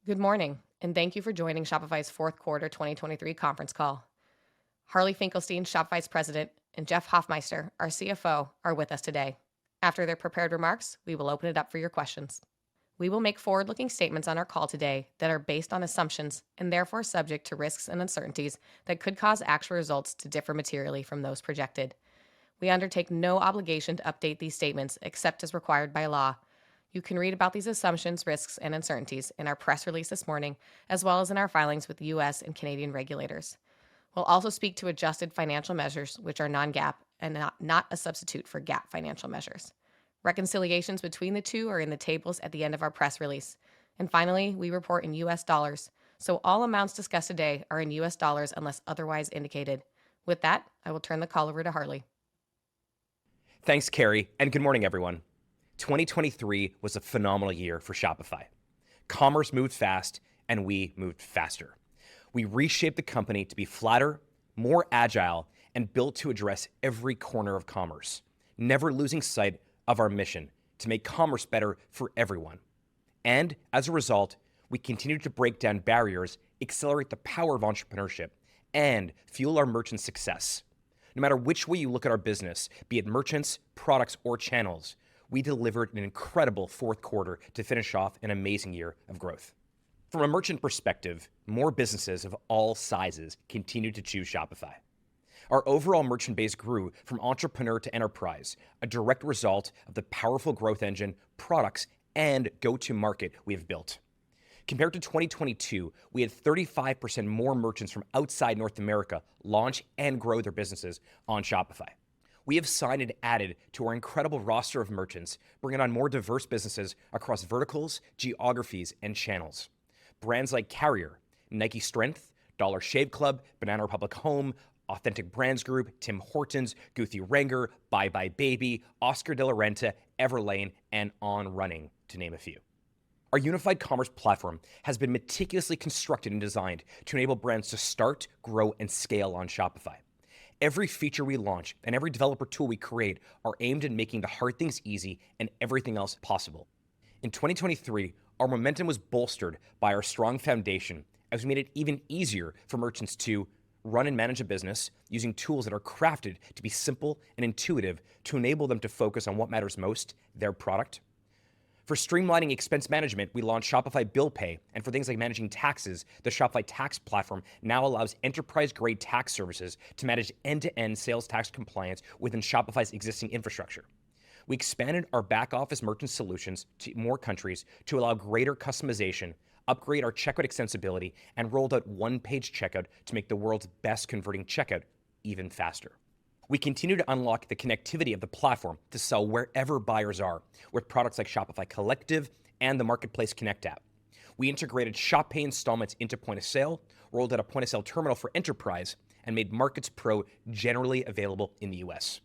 Good morning, and thank you for joining Shopify's fourth quarter 2023 conference call. Harley Finkelstein, Shopify's president, and Jeff Hoffmeister, our CFO, are with us today. After their prepared remarks, we will open it up for your questions. We will make forward-looking statements on our call today that are based on assumptions and therefore subject to risks and uncertainties that could cause actual results to differ materially from those projected. We undertake no obligation to update these statements except as required by law. You can read about these assumptions, risks, and uncertainties in our press release this morning, as well as in our filings with U.S. and Canadian regulators. We'll also speak to adjusted financial measures, which are non-GAAP and not a substitute for GAAP financial measures. Reconciliations between the two are in the tables at the end of our press release. And finally, we report in U.S. dollars, so all amounts discussed today are in U.S. dollars unless otherwise indicated. With that, I will turn the call over to Harley. Thanks, Carrie, and good morning, everyone. 2023 was a phenomenal year for Shopify. Commerce moved fast, and we moved faster. We reshaped the company to be flatter, more agile, and built to address every corner of commerce, never losing sight of our mission to make commerce better for everyone. And as a result, we continued to break down barriers, accelerate the power of entrepreneurship, and fuel our merchants' success. No matter which way you look at our business, be it merchants, products, or channels, we delivered an incredible fourth quarter to finish off an amazing year of growth. From a merchant perspective, more businesses of all sizes continued to choose Shopify. Our overall merchant base grew from entrepreneur to enterprise, a direct result of the powerful growth engine, products, and go-to-market we have built. Compared to 2022, we had 35% more merchants from outside North America launch and grow their businesses on Shopify. We have signed and added to our incredible roster of merchants, bringing on more diverse businesses across verticals, geographies, and channels. Brands like Carrier, Nike Strength, Dollar Shave Club, Banana Republic Home, Authentic Brands Group, Tim Hortons, Gucci Renger, Bye Bye Baby, Oscar de la Renta, Everlane, and On Running, to name a few. Our unified commerce platform has been meticulously constructed and designed to enable brands to start, grow, and scale on Shopify. Every feature we launch and every developer tool we create are aimed at making the hard things easy and everything else possible. In 2023, our momentum was bolstered by our strong foundation as we made it even easier for merchants to run and manage a business using tools that are crafted to be simple and intuitive to enable them to focus on what matters most, their product. For streamlining expense management, we launched Shopify Bill Pay, and for things like managing taxes, the Shopify Tax Platform now allows enterprise-grade tax services to manage end-to-end sales tax compliance within Shopify's existing infrastructure. We expanded our back-office merchant solutions to more countries to allow greater customization, upgrade our checkout extensibility, and rolled out one-page checkout to make the world's best converting checkout even faster. We continue to unlock the connectivity of the platform to sell wherever buyers are with products like Shopify Collective and the Marketplace Connect app. We integrated Shop Pay installments into point of sale, rolled out a point of sale terminal for enterprise, and made Markets Pro generally available in the US.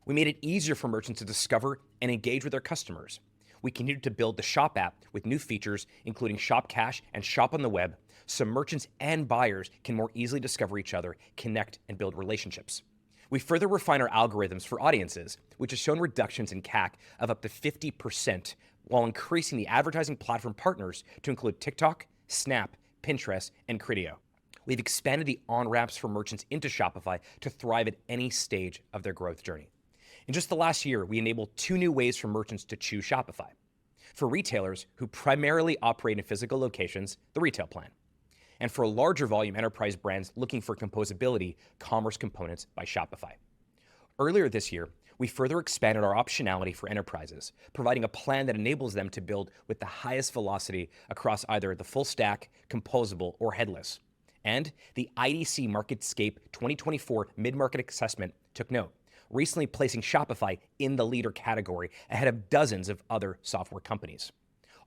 We made it easier for merchants to discover and engage with their customers. We continued to build the Shop app with new features, including Shop Cash and Shop on the web, so merchants and buyers can more easily discover each other, connect, and build relationships. We further refine our algorithms for audiences, which has shown reductions in CAC of up to 50%, while increasing the advertising platform partners to include TikTok, Snap, Pinterest, and Criteo. We've expanded the on-ramps for merchants into Shopify to thrive at any stage of their growth journey. In just the last year, we enabled 2 new ways for merchants to choose Shopify. For retailers who primarily operate in physical locations, the retail plan. And for larger volume enterprise brands looking for composability, Commerce Components by Shopify. Earlier this year, we further expanded our optionality for enterprises, providing a plan that enables them to build with the highest velocity across either the full stack, composable, or headless. And the IDC MarketScape 2024 Mid-Market Assessment took note, recently placing Shopify in the leader category ahead of dozens of other software companies.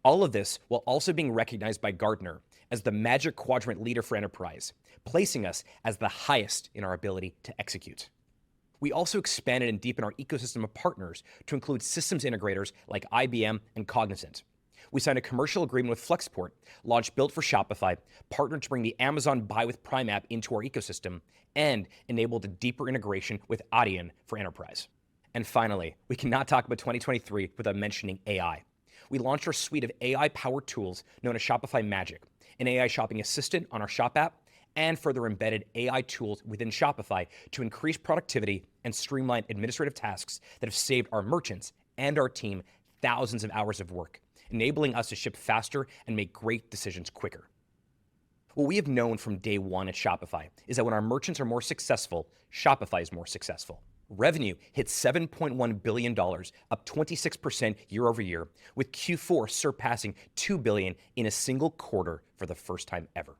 All of this while also being recognized by Gartner as the Magic Quadrant leader for enterprise, placing us as the highest in our ability to execute. We also expanded and deepened our ecosystem of partners to include systems integrators like IBM and Cognizant. We signed a commercial agreement with Flexport, launched Built for Shopify, partnered to bring the Amazon Buy with Prime app into our ecosystem, and enabled a deeper integration with Adyen for enterprise. And finally, we cannot talk about 2023 without mentioning AI. We launched our suite of AI-powered tools known as Shopify Magic, an AI shopping assistant on our Shop app, and further embedded AI tools within Shopify to increase productivity and streamline administrative tasks that have saved our merchants and our team thousands of hours of work, enabling us to ship faster and make great decisions quicker. What we have known from day one at Shopify is that when our merchants are more successful, Shopify is more successful. Revenue hit $7.1 billion, up 26% year over year, with Q4 surpassing $2 billion in a single quarter for the first time ever.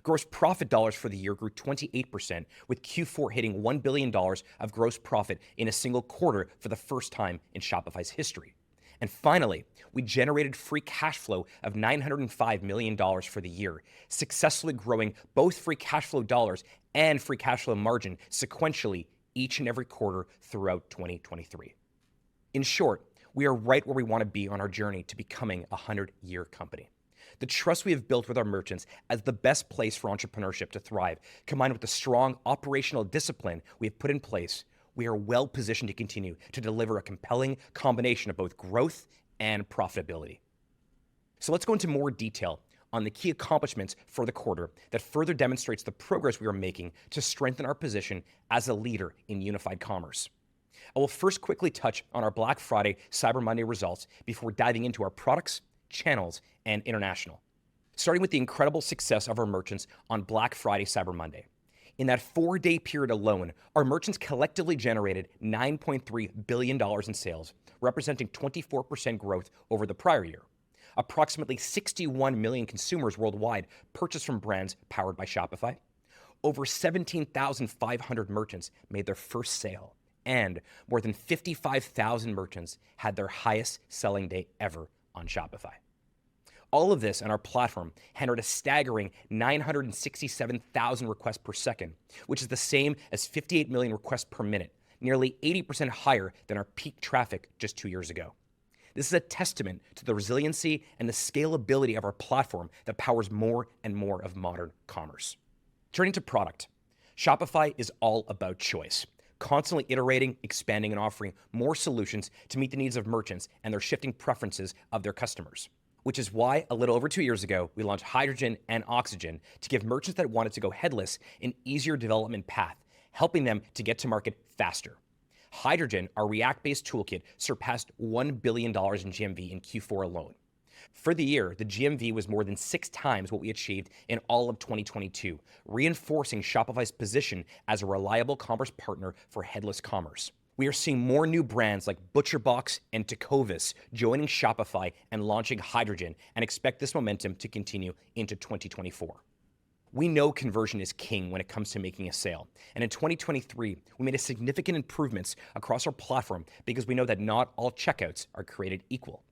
Gross profit dollars for the year grew 28%, with Q4 hitting $1 billion of gross profit in a single quarter for the first time in Shopify's history. And finally, we generated free cash flow of $905 million for the year, successfully growing both free cash flow dollars and free cash flow margin sequentially each and every quarter throughout 2023. In short, we are right where we want to be on our journey to becoming a 100-year company. The trust we have built with our merchants as the best place for entrepreneurship to thrive, combined with the strong operational discipline we have put in place, we are well positioned to continue to deliver a compelling combination of both growth and profitability. So let's go into more detail on the key accomplishments for the quarter that further demonstrates the progress we are making to strengthen our position as a leader in unified commerce. I will first quickly touch on our Black Friday, Cyber Monday results before diving into our products, channels, and international. Starting with the incredible success of our merchants on Black Friday, Cyber Monday. In that 4-day period alone, our merchants collectively generated $9.3 billion in sales, representing 24% growth over the prior year. Approximately 61 million consumers worldwide purchased from brands powered by Shopify. Over 17,500 merchants made their first sale, and more than 55,000 merchants had their highest selling day ever on Shopify. All of this on our platform handled a staggering 967,000 requests per second, which is the same as 58 million requests per minute, nearly 80% higher than our peak traffic just 2 years ago. This is a testament to the resiliency and the scalability of our platform that powers more and more of modern commerce. Turning to product, Shopify is all about choice, constantly iterating, expanding, and offering more solutions to meet the needs of merchants and their shifting preferences of their customers. Which is why, a little over 2 years ago, we launched Hydrogen and Oxygen to give merchants that wanted to go headless an easier development path, helping them to get to market faster. Hydrogen, our React-based toolkit, surpassed $1 billion in GMV in Q4 alone. For the year, the GMV was more than 6 times what we achieved in all of 2022, reinforcing Shopify's position as a reliable commerce partner for headless commerce. We are seeing more new brands like ButcherBox and Tecovas joining Shopify and launching Hydrogen, and expect this momentum to continue into 2024. We know conversion is king when it comes to making a sale, and in 2023, we made significant improvements across our platform because we know that not all checkouts are created equal.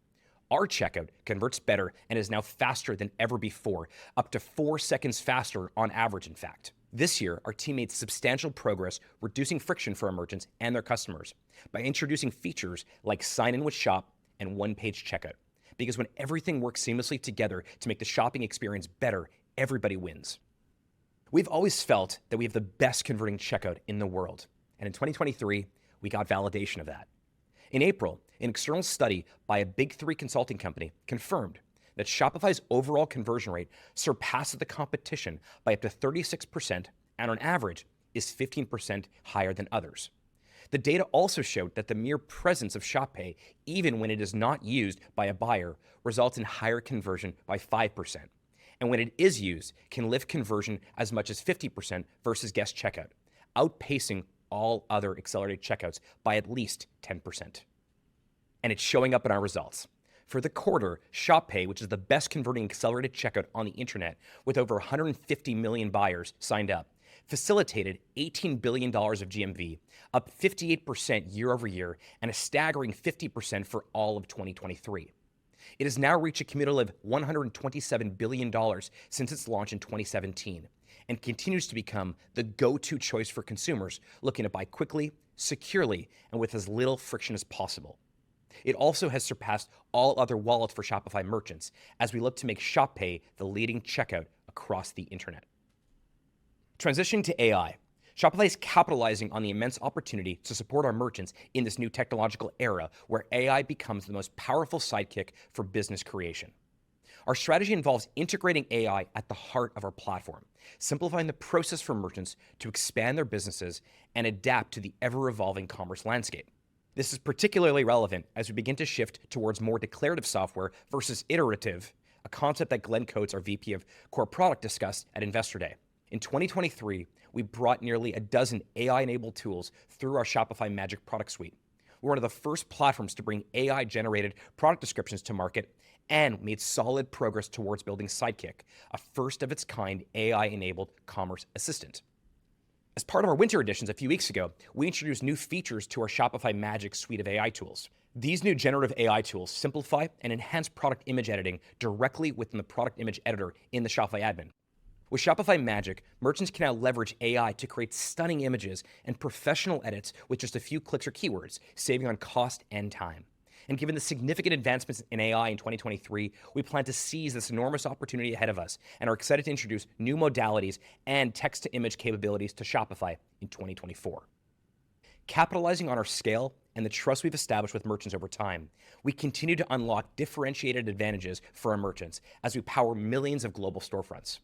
Our checkout converts better and is now faster than ever before, up to 4 seconds faster on average, in fact. This year, our team made substantial progress reducing friction for our merchants and their customers by introducing features like Sign In with Shop and one-page checkout. Because when everything works seamlessly together to make the shopping experience better, everybody wins. We've always felt that we have the best converting checkout in the world, and in 2023, we got validation of that. In April, an external study by a Big 3 consulting company confirmed that Shopify's overall conversion rate surpasses the competition by up to 36% and on average is 15% higher than others. The data also showed that the mere presence of Shop Pay, even when it is not used by a buyer, results in higher conversion by 5%. And when it is used, can lift conversion as much as 50% versus guest checkout, outpacing all other accelerated checkouts by at least 10%. And it's showing up in our results. For the quarter, Shop Pay, which is the best converting accelerated checkout on the internet with over 150 million buyers signed up, facilitated $18 billion of GMV, up 58% year over year, and a staggering 50% for all of 2023. It has now reached a cumulative $127 billion since its launch in 2017, and continues to become the go-to choice for consumers looking to buy quickly, securely, and with as little friction as possible. It also has surpassed all other wallets for Shopify merchants as we look to make Shop Pay the leading checkout across the internet. Transitioning to AI, Shopify is capitalizing on the immense opportunity to support our merchants in this new technological era where AI becomes the most powerful sidekick for business creation. Our strategy involves integrating AI at the heart of our platform, simplifying the process for merchants to expand their businesses and adapt to the ever-evolving commerce landscape. This is particularly relevant as we begin to shift towards more declarative software versus iterative, a concept that Glenn Coates, our VP of Core Product, discussed at Investor Day. In 2023, we brought nearly a dozen AI-enabled tools through our Shopify Magic product suite. We're one of the first platforms to bring AI-generated product descriptions to market and made solid progress towards building Sidekick, a first-of-its-kind AI-enabled commerce assistant. As part of our winter editions a few weeks ago, we introduced new features to our Shopify Magic suite of AI tools. These new generative AI tools simplify and enhance product image editing directly within the product image editor in the Shopify admin. With Shopify Magic, merchants can now leverage AI to create stunning images and professional edits with just a few clicks or keywords, saving on cost and time. And given the significant advancements in AI in 2023, we plan to seize this enormous opportunity ahead of us and are excited to introduce new modalities and text-to-image capabilities to Shopify in 2024. Capitalizing on our scale and the trust we've established with merchants over time, we continue to unlock differentiated advantages for our merchants as we power millions of global storefronts.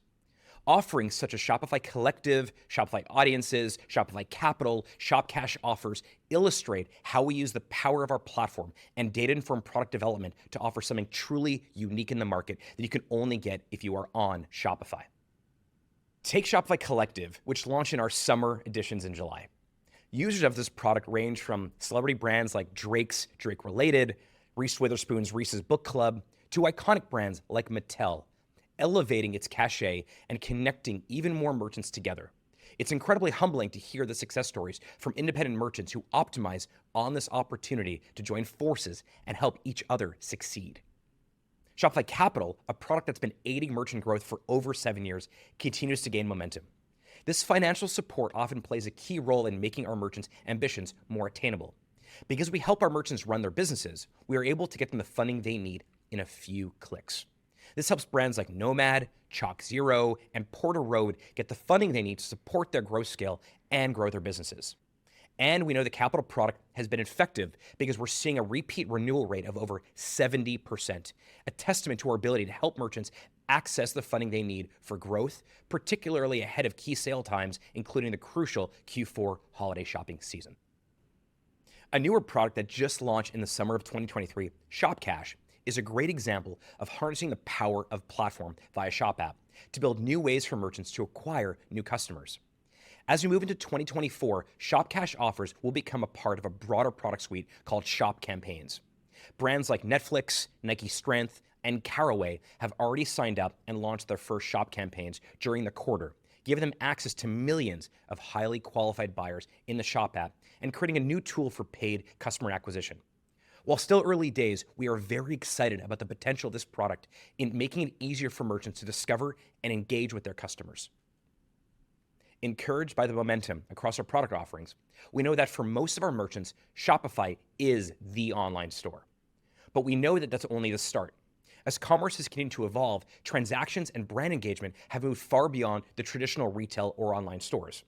Offerings such as Shopify Collective, Shopify Audiences, Shopify Capital, Shop Cash offers illustrate how we use the power of our platform and data-informed product development to offer something truly unique in the market that you can only get if you are on Shopify. Take Shopify Collective, which launched in our summer editions in July. Users of this product range from celebrity brands like Drake's Drake Related, Reese Witherspoon's Reese's Book Club, to iconic brands like Mattel, elevating its cachet and connecting even more merchants together. It's incredibly humbling to hear the success stories from independent merchants who optimize on this opportunity to join forces and help each other succeed. Shopify Capital, a product that's been aiding merchant growth for over 7 years, continues to gain momentum. This financial support often plays a key role in making our merchants' ambitions more attainable. Because we help our merchants run their businesses, we are able to get them the funding they need in a few clicks. This helps brands like Nomad, Chalk Zero, and Porter Road get the funding they need to support their growth scale and grow their businesses. And we know the Capital product has been effective because we're seeing a repeat renewal rate of over 70%, a testament to our ability to help merchants access the funding they need for growth, particularly ahead of key sale times, including the crucial Q4 holiday shopping season. A newer product that just launched in the summer of 2023, Shop Cash, is a great example of harnessing the power of platform via Shop app to build new ways for merchants to acquire new customers. As we move into 2024, Shop Cash offers will become a part of a broader product suite called Shop Campaigns. Brands like Netflix, Nike Strength, and Caraway have already signed up and launched their first Shop campaigns during the quarter, giving them access to millions of highly qualified buyers in the Shop app and creating a new tool for paid customer acquisition. While still early days, we are very excited about the potential of this product in making it easier for merchants to discover and engage with their customers. Encouraged by the momentum across our product offerings, we know that for most of our merchants, Shopify is the online store. But we know that that's only the start. As commerce has continued to evolve, transactions and brand engagement have moved far beyond the traditional retail or online stores.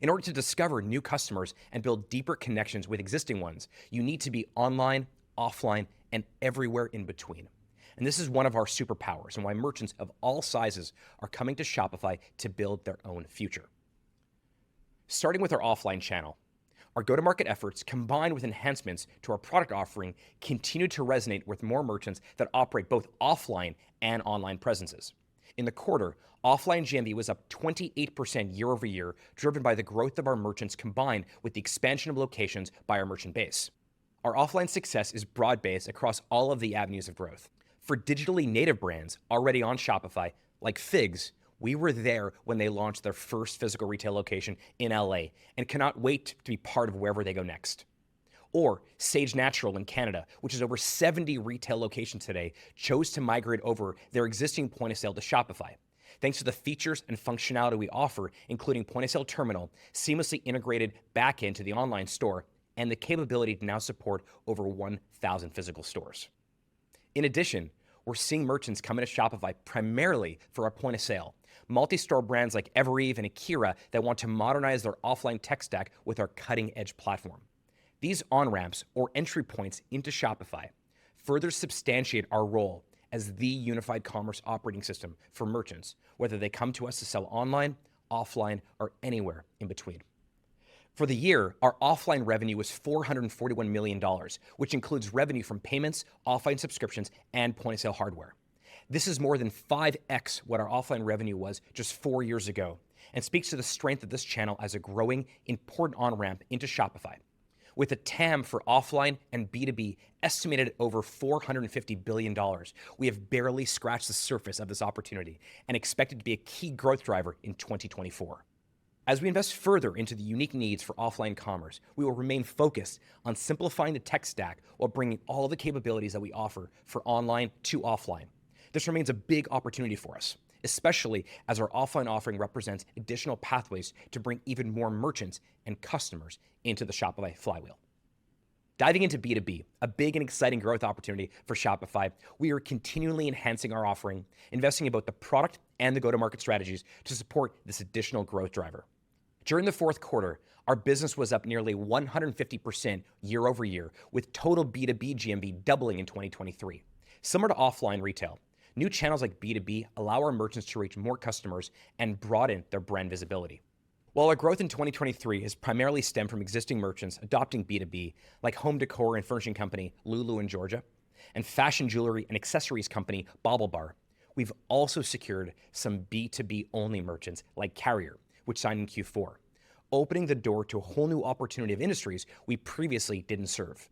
In order to discover new customers and build deeper connections with existing ones, you need to be online, offline, and everywhere in between. And this is one of our superpowers and why merchants of all sizes are coming to Shopify to build their own future. Starting with our offline channel, our go-to-market efforts combined with enhancements to our product offering continue to resonate with more merchants that operate both offline and online presences. In the quarter, offline GMV was up 28% year over year, driven by the growth of our merchants combined with the expansion of locations by our merchant base. Our offline success is broad-based across all of the avenues of growth. For digitally native brands already on Shopify, like Figs, we were there when they launched their first physical retail location in LA and cannot wait to be part of wherever they go next. Or Sage Natural in Canada, which has over 70 retail locations today, chose to migrate over their existing point of sale to Shopify. Thanks to the features and functionality we offer, including point of sale terminal, seamlessly integrated back into the online store, and the capability to now support over 1,000 physical stores. In addition, we're seeing merchants come into Shopify primarily for our point of sale, multi-store brands like Evereve and Akira that want to modernize their offline tech stack with our cutting-edge platform. These on-ramps, or entry points into Shopify, further substantiate our role as the unified commerce operating system for merchants, whether they come to us to sell online, offline, or anywhere in between. For the year, our offline revenue was $441 million, which includes revenue from payments, offline subscriptions, and point-of-sale hardware. This is more than 5x what our offline revenue was just 4 years ago, and speaks to the strength of this channel as a growing, important on-ramp into Shopify. With a TAM for offline and B2B estimated at over $450 billion, we have barely scratched the surface of this opportunity and expect it to be a key growth driver in 2024. As we invest further into the unique needs for offline commerce, we will remain focused on simplifying the tech stack while bringing all the capabilities that we offer for online to offline. This remains a big opportunity for us, especially as our offline offering represents additional pathways to bring even more merchants and customers into the Shopify flywheel. Diving into B2B, a big and exciting growth opportunity for Shopify, we are continually enhancing our offering, investing in both the product and the go-to-market strategies to support this additional growth driver. During the fourth quarter, our business was up nearly 150% year over year, with total B2B GMV doubling in 2023. Similar to offline retail, new channels like B2B allow our merchants to reach more customers and broaden their brand visibility. While our growth in 2023 has primarily stemmed from existing merchants adopting B2B, like home decor and furnishing company Lulu in Georgia, and fashion jewelry and accessories company BaubleBar, we've also secured some B2B only merchants like Carrier, which signed in Q4, opening the door to a whole new opportunity of industries we previously didn't serve.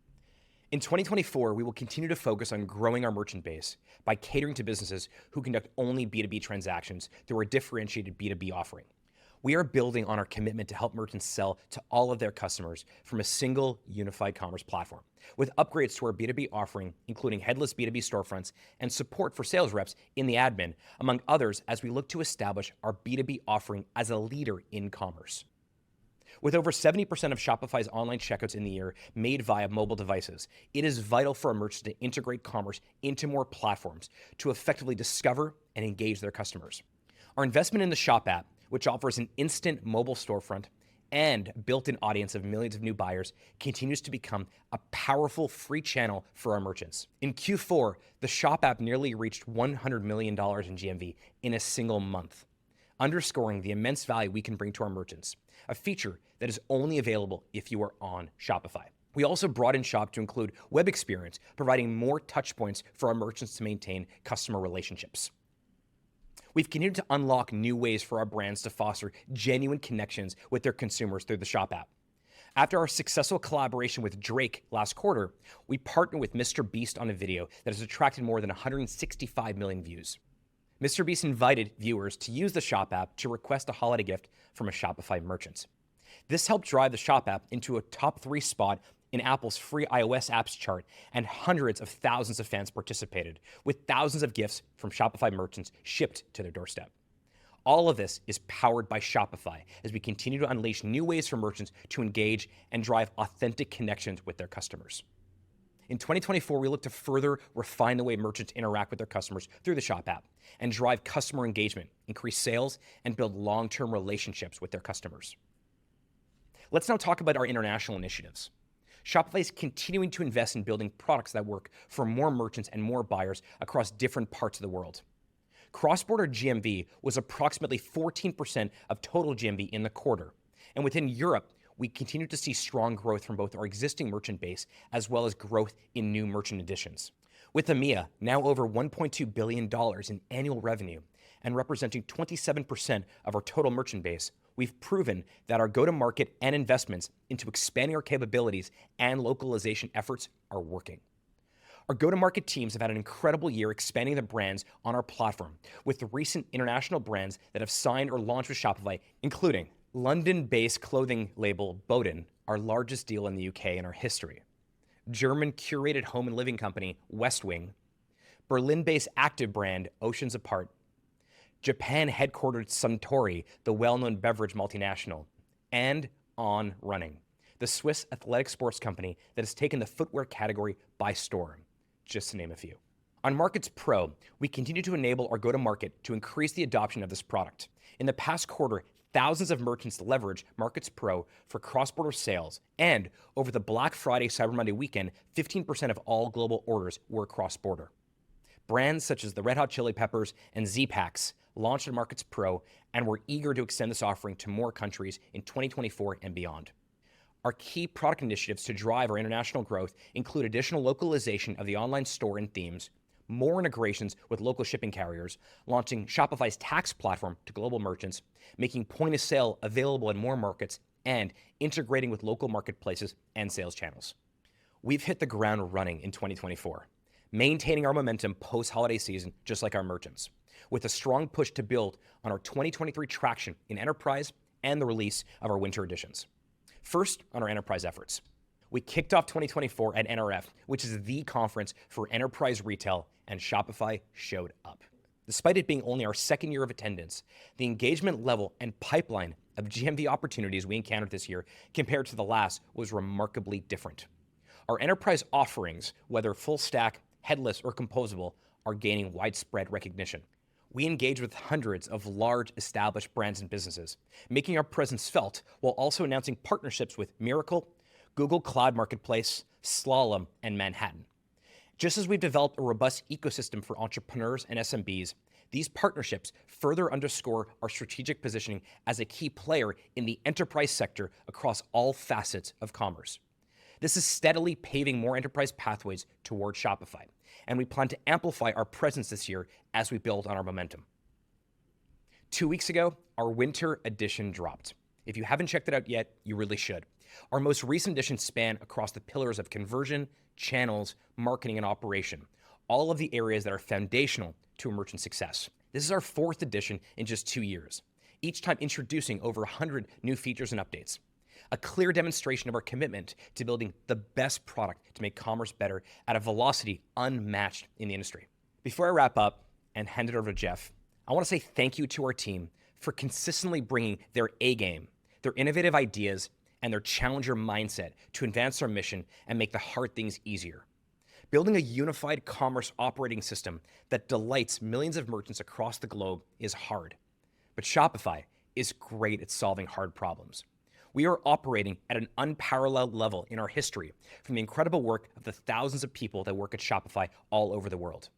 In 2024, we will continue to focus on growing our merchant base by catering to businesses who conduct only B2B transactions through our differentiated B2B offering. We are building on our commitment to help merchants sell to all of their customers from a single unified commerce platform, with upgrades to our B2B offering, including headless B2B storefronts and support for sales reps in the admin, among others, as we look to establish our B2B offering as a leader in commerce. With over 70% of Shopify's online checkouts in the year made via mobile devices, it is vital for our merchants to integrate commerce into more platforms to effectively discover and engage their customers. Our investment in the Shop app, which offers an instant mobile storefront and built-in audience of millions of new buyers, continues to become a powerful free channel for our merchants. In Q4, the Shop app nearly reached $100 million in GMV in a single month, underscoring the immense value we can bring to our merchants, a feature that is only available if you are on Shopify. We also brought in Shop to include web experience, providing more touch points for our merchants to maintain customer relationships. We've continued to unlock new ways for our brands to foster genuine connections with their consumers through the Shop app. After our successful collaboration with Drake last quarter, we partnered with Mr. Beast on a video that has attracted more than 165 million views. Mr. Beast invited viewers to use the Shop app to request a holiday gift from a Shopify merchant. This helped drive the Shop app into a top 3 spot in Apple's free iOS apps chart, and hundreds of thousands of fans participated, with thousands of gifts from Shopify merchants shipped to their doorstep. All of this is powered by Shopify as we continue to unleash new ways for merchants to engage and drive authentic connections with their customers. In 2024, we look to further refine the way merchants interact with their customers through the Shop app and drive customer engagement, increase sales, and build long-term relationships with their customers. Let's now talk about our international initiatives. Shopify is continuing to invest in building products that work for more merchants and more buyers across different parts of the world. Cross-border GMV was approximately 14% of total GMV in the quarter, and within Europe, we continue to see strong growth from both our existing merchant base as well as growth in new merchant additions. With EMEA now over $1.2 billion in annual revenue and representing 27% of our total merchant base, we've proven that our go-to-market and investments into expanding our capabilities and localization efforts are working. Our go-to-market teams have had an incredible year expanding the brands on our platform, with the recent international brands that have signed or launched with Shopify, including London-based clothing label Boden, our largest deal in the UK in our history, German curated home and living company Westwing, Berlin-based active brand Oceans Apart, Japan-headquartered Suntory, the well-known beverage multinational, and On Running, the Swiss athletic sports company that has taken the footwear category by storm, just to name a few. On Markets Pro, we continue to enable our go-to-market to increase the adoption of this product. In the past quarter, thousands of merchants leverage Markets Pro for cross-border sales, and over the Black Friday Cyber Monday weekend, 15% of all global orders were cross-border. Brands such as the Red Hot Chili Peppers and Z-Packs launched on Markets Pro, and we're eager to extend this offering to more countries in 2024 and beyond. Our key product initiatives to drive our international growth include additional localization of the online store and themes, more integrations with local shipping carriers, launching Shopify's tax platform to global merchants, making point of sale available in more markets, and integrating with local marketplaces and sales channels. We've hit the ground running in 2024, maintaining our momentum post-holiday season just like our merchants, with a strong push to build on our 2023 traction in enterprise and the release of our winter editions. First, on our enterprise efforts. We kicked off 2024 at NRF, which is the conference for enterprise retail, and Shopify showed up. Despite it being only our second year of attendance, the engagement level and pipeline of GMV opportunities we encountered this year compared to the last was remarkably different. Our enterprise offerings, whether full stack, headless, or composable, are gaining widespread recognition. We engage with hundreds of large established brands and businesses, making our presence felt while also announcing partnerships with Miracle, Google Cloud Marketplace, Slalom, and Manhattan. Just as we've developed a robust ecosystem for entrepreneurs and SMBs, these partnerships further underscore our strategic positioning as a key player in the enterprise sector across all facets of commerce. This is steadily paving more enterprise pathways towards Shopify, and we plan to amplify our presence this year as we build on our momentum. 2 weeks ago, our winter edition dropped. If you haven't checked it out yet, you really should. Our most recent editions span across the pillars of conversion, channels, marketing, and operation, all of the areas that are foundational to a merchant success. This is our 4th edition in just 2 years, each time introducing over 100 new features and updates. A clear demonstration of our commitment to building the best product to make commerce better at a velocity unmatched in the industry. Before I wrap up and hand it over to Jeff, I want to say thank you to our team for consistently bringing their A game, their innovative ideas, and their challenger mindset to advance our mission and make the hard things easier. Building a unified commerce operating system that delights millions of merchants across the globe is hard, but Shopify is great at solving hard problems. We are operating at an unparalleled level in our history from the incredible work of the thousands of people that work at Shopify all over the world.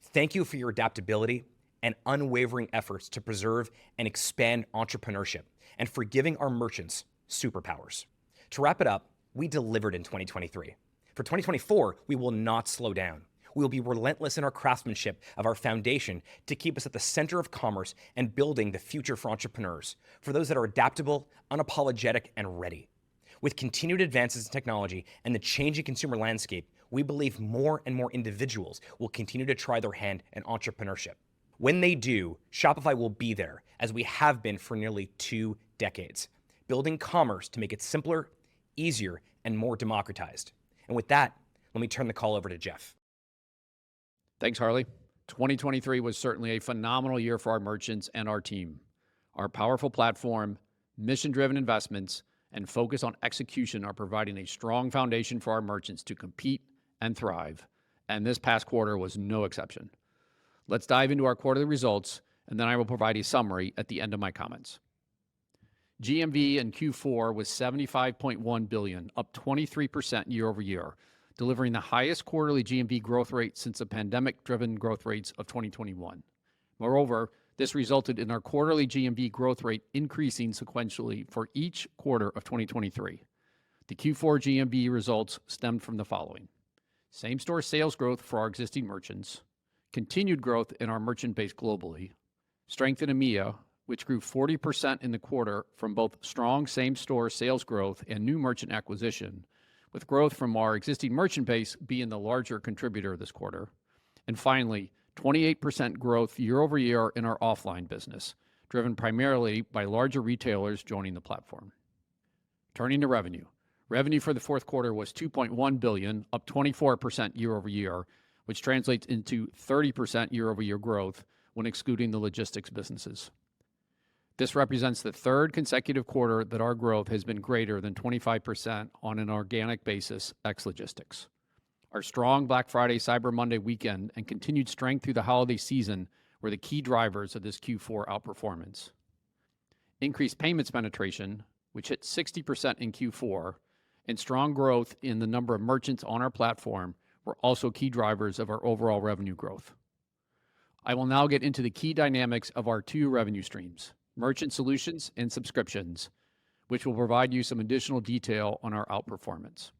Thank you for your adaptability and unwavering efforts to preserve and expand entrepreneurship and for giving our merchants superpowers. To wrap it up, we delivered in 2023. For 2024, we will not slow down. We will be relentless in our craftsmanship of our foundation to keep us at the center of commerce and building the future for entrepreneurs, for those that are adaptable, unapologetic, and ready. With continued advances in technology and the changing consumer landscape, we believe more and more individuals will continue to try their hand in entrepreneurship. When they do, Shopify will be there, as we have been for nearly 2 decades, building commerce to make it simpler, easier, and more democratized. And with that, let me turn the call over to Jeff. Thanks, Harley. 2023 was certainly a phenomenal year for our merchants and our team. Our powerful platform, mission-driven investments, and focus on execution are providing a strong foundation for our merchants to compete and thrive, and this past quarter was no exception. Let's dive into our quarterly results, and then I will provide a summary at the end of my comments. GMV in Q4 was $75.1 billion, up 23% year over year, delivering the highest quarterly GMV growth rate since the pandemic-driven growth rates of 2021. Moreover, this resulted in our quarterly GMV growth rate increasing sequentially for each quarter of 2023. The Q4 GMV results stemmed from the following: same-store sales growth for our existing merchants, continued growth in our merchant base globally, strength in EMEA, which grew 40% in the quarter from both strong same-store sales growth and new merchant acquisition, with growth from our existing merchant base being the larger contributor this quarter. And finally, 28% growth year over year in our offline business, driven primarily by larger retailers joining the platform. Turning to revenue. Revenue for the fourth quarter was $2.1 billion, up 24% year over year, which translates into 30% year over year growth when excluding the logistics businesses. This represents the third consecutive quarter that our growth has been greater than 25% on an organic basis ex logistics. Our strong Black Friday, Cyber Monday weekend and continued strength through the holiday season were the key drivers of this Q4 outperformance. Increased payments penetration, which hit 60% in Q4, and strong growth in the number of merchants on our platform were also key drivers of our overall revenue growth. I will now get into the key dynamics of our two revenue streams, merchant solutions and subscriptions, which will provide you some additional detail on our outperformance.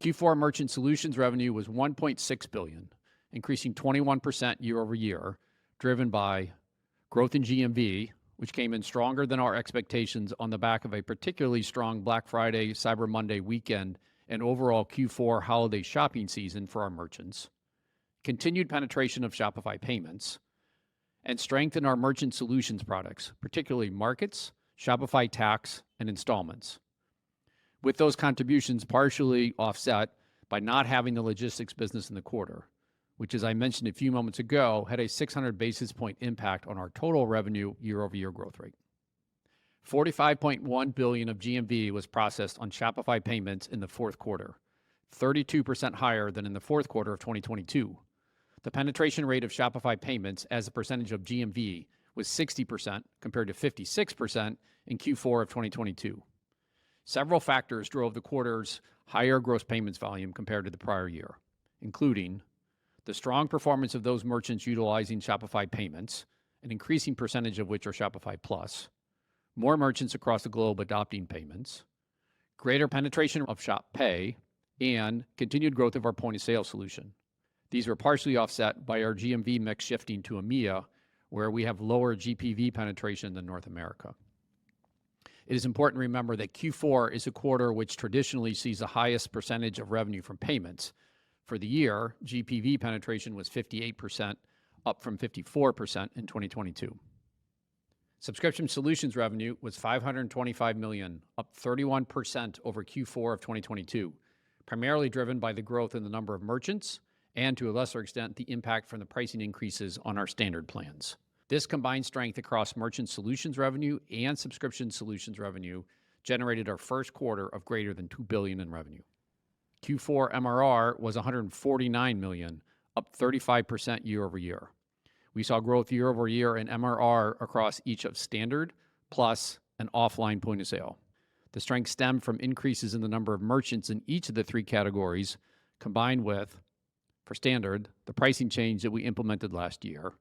Q4 merchant solutions revenue was $1.6 billion, increasing 21% year over year, driven by growth in GMV, which came in stronger than our expectations on the back of a particularly strong Black Friday, Cyber Monday weekend, and overall Q4 holiday shopping season for our merchants, continued penetration of Shopify payments, and strength in our merchant solutions products, particularly markets, Shopify tax, and installments, with those contributions partially offset by not having the logistics business in the quarter, which, as I mentioned a few moments ago, had a 600 basis point impact on our total revenue year-over-year growth rate. $45.1 billion of GMV was processed on Shopify payments in the fourth quarter, 32% higher than in the fourth quarter of 2022. The penetration rate of Shopify payments as a percentage of GMV was 60% compared to 56% in Q4 of 2022. Several factors drove the quarter's higher gross payments volume compared to the prior year, including the strong performance of those merchants utilizing Shopify payments, an increasing percentage of which are Shopify Plus, more merchants across the globe adopting payments, greater penetration of Shop Pay, and continued growth of our point-of-sale solution. These were partially offset by our GMV mix shifting to EMEA, where we have lower GPV penetration than North America. It is important to remember that Q4 is a quarter which traditionally sees the highest percentage of revenue from payments. For the year, GPV penetration was 58%, up from 54% in 2022. Subscription solutions revenue was $525 million, up 31% over Q4 of 2022, primarily driven by the growth in the number of merchants and, to a lesser extent, the impact from the pricing increases on our standard plans. This combined strength across merchant solutions revenue and subscription solutions revenue generated our first quarter of greater than $2 billion in revenue. Q4 MRR was $149 million, up 35% year over year. We saw growth year over year in MRR across each of standard, plus, and offline point of sale. The strength stemmed from increases in the number of merchants in each of the three categories, combined with, for standard, the pricing change that we implemented last year.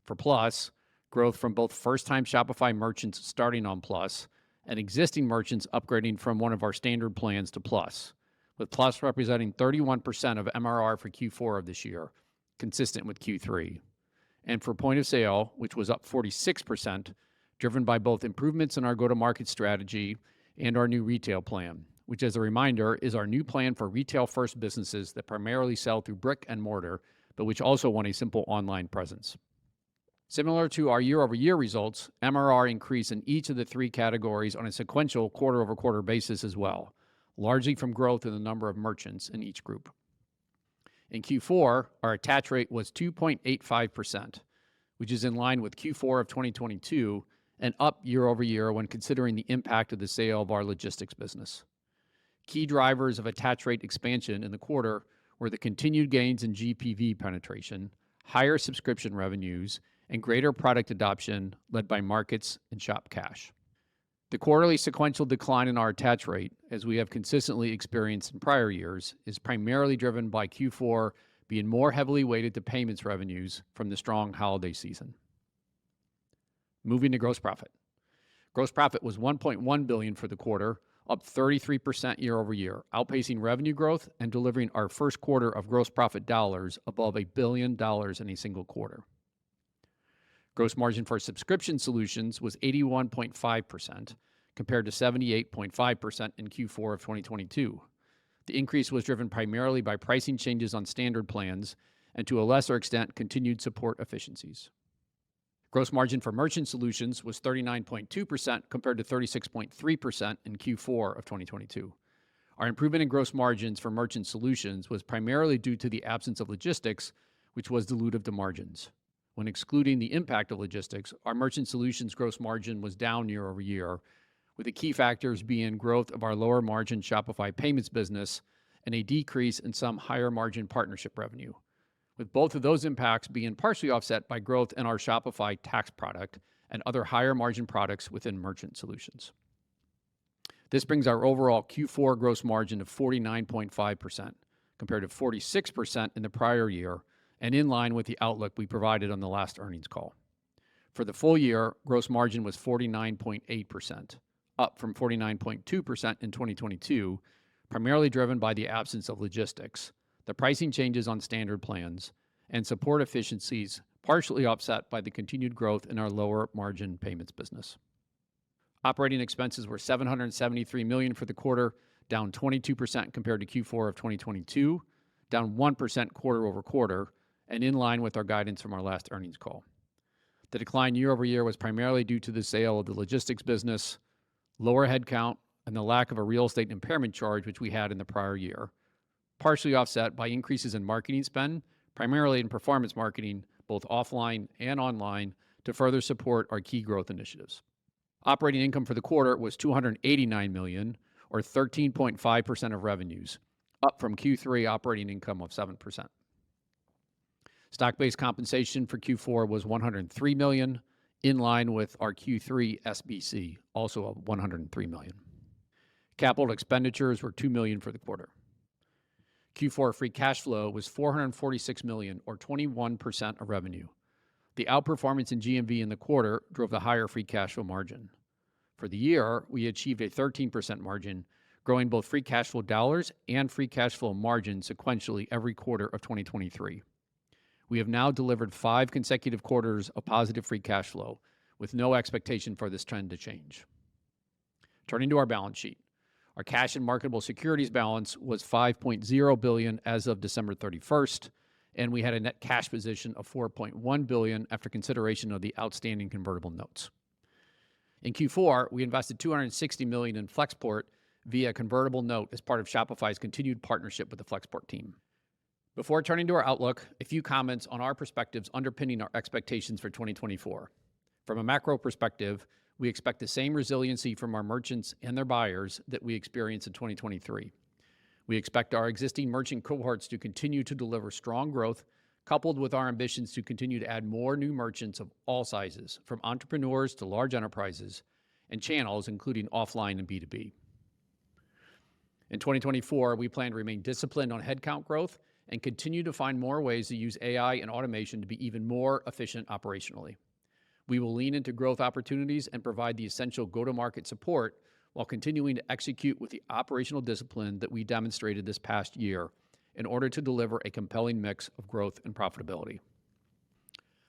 For Plus, growth from both first-time Shopify merchants starting on Plus and existing merchants upgrading from one of our standard plans to Plus, with Plus representing 31% of MRR for Q4 of this year, consistent with Q3. And for point of sale, which was up 46%, driven by both improvements in our go-to-market strategy and our new retail plan, which, as a reminder, is our new plan for retail-first businesses that primarily sell through brick and mortar, but which also want a simple online presence. Similar to our year-over-year results, MRR increased in each of the three categories on a sequential quarter-over-quarter basis as well, largely from growth in the number of merchants in each group. In Q4, our attach rate was 2.85%, which is in line with Q4 of 2022 and up year-over-year when considering the impact of the sale of our logistics business. Key drivers of attach rate expansion in the quarter were the continued gains in GPV penetration, higher subscription revenues, and greater product adoption led by markets and Shop Cash. The quarterly sequential decline in our attach rate, as we have consistently experienced in prior years, is primarily driven by Q4 being more heavily weighted to payments revenues from the strong holiday season. Moving to gross profit. Gross profit was $1.1 billion for the quarter, up 33% year over year, outpacing revenue growth and delivering our first quarter of gross profit dollars above $1 billion in a single quarter. Gross margin for subscription solutions was 81.5%, compared to 78.5% in Q4 of 2022. The increase was driven primarily by pricing changes on standard plans and, to a lesser extent, continued support efficiencies. Gross margin for merchant solutions was 39.2%, compared to 36.3% in Q4 of 2022. Our improvement in gross margins for merchant solutions was primarily due to the absence of logistics, which was dilutive to margins. When excluding the impact of logistics, our merchant solutions gross margin was down year over year, with the key factors being growth of our lower margin Shopify payments business and a decrease in some higher margin partnership revenue, with both of those impacts being partially offset by growth in our Shopify tax product and other higher margin products within Merchant Solutions. This brings our overall Q4 gross margin to 49.5%, compared to 46% in the prior year, and in line with the outlook we provided on the last earnings call. For the full year, gross margin was 49.8%, up from 49.2% in 2022, primarily driven by the absence of logistics, the pricing changes on standard plans, and support efficiencies, partially offset by the continued growth in our lower margin payments business. Operating expenses were $773 million for the quarter, down 22% compared to Q4 of 2022, down 1% quarter over quarter, and in line with our guidance from our last earnings call. The decline year over year was primarily due to the sale of the logistics business, lower headcount, and the lack of a real estate impairment charge, which we had in the prior year, partially offset by increases in marketing spend, primarily in performance marketing, both offline and online, to further support our key growth initiatives. Operating income for the quarter was $289 million, or 13.5% of revenues, up from Q3 operating income of 7%. Stock-based compensation for Q4 was $103 million, in line with our Q3 SBC, also of $103 million. Capital expenditures were $2 million for the quarter. Q4 free cash flow was $446 million, or 21% of revenue. The outperformance in GMV in the quarter drove the higher free cash flow margin. For the year, we achieved a 13% margin, growing both free cash flow dollars and free cash flow margin sequentially every quarter of 2023. We have now delivered 5 consecutive quarters of positive free cash flow, with no expectation for this trend to change. Turning to our balance sheet, our cash and marketable securities balance was $5.0 billion as of December 31st, and we had a net cash position of $4.1 billion after consideration of the outstanding convertible notes. In Q4, we invested $260 million in Flexport via convertible note as part of Shopify's continued partnership with the Flexport team. Before turning to our outlook, a few comments on our perspectives underpinning our expectations for 2024. From a macro perspective, we expect the same resiliency from our merchants and their buyers that we experienced in 2023. We expect our existing merchant cohorts to continue to deliver strong growth, coupled with our ambitions to continue to add more new merchants of all sizes, from entrepreneurs to large enterprises, and channels including offline and B2B. In 2024, we plan to remain disciplined on headcount growth and continue to find more ways to use AI and automation to be even more efficient operationally. We will lean into growth opportunities and provide the essential go-to-market support while continuing to execute with the operational discipline that we demonstrated this past year in order to deliver a compelling mix of growth and profitability.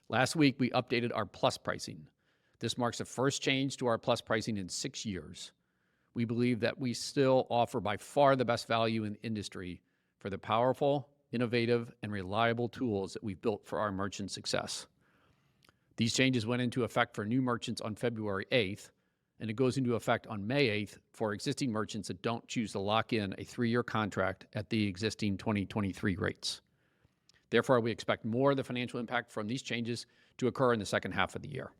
Last week, we updated our Plus pricing. This marks the first change to our Plus pricing in 6 years. We believe that we still offer by far the best value in the industry for the powerful, innovative, and reliable tools that we've built for our merchant success. These changes went into effect for new merchants on February 8th, and it goes into effect on May 8th for existing merchants that don't choose to lock in a 3-year contract at the existing 2023 rates. Therefore, we expect more of the financial impact from these changes to occur in the second half of the year.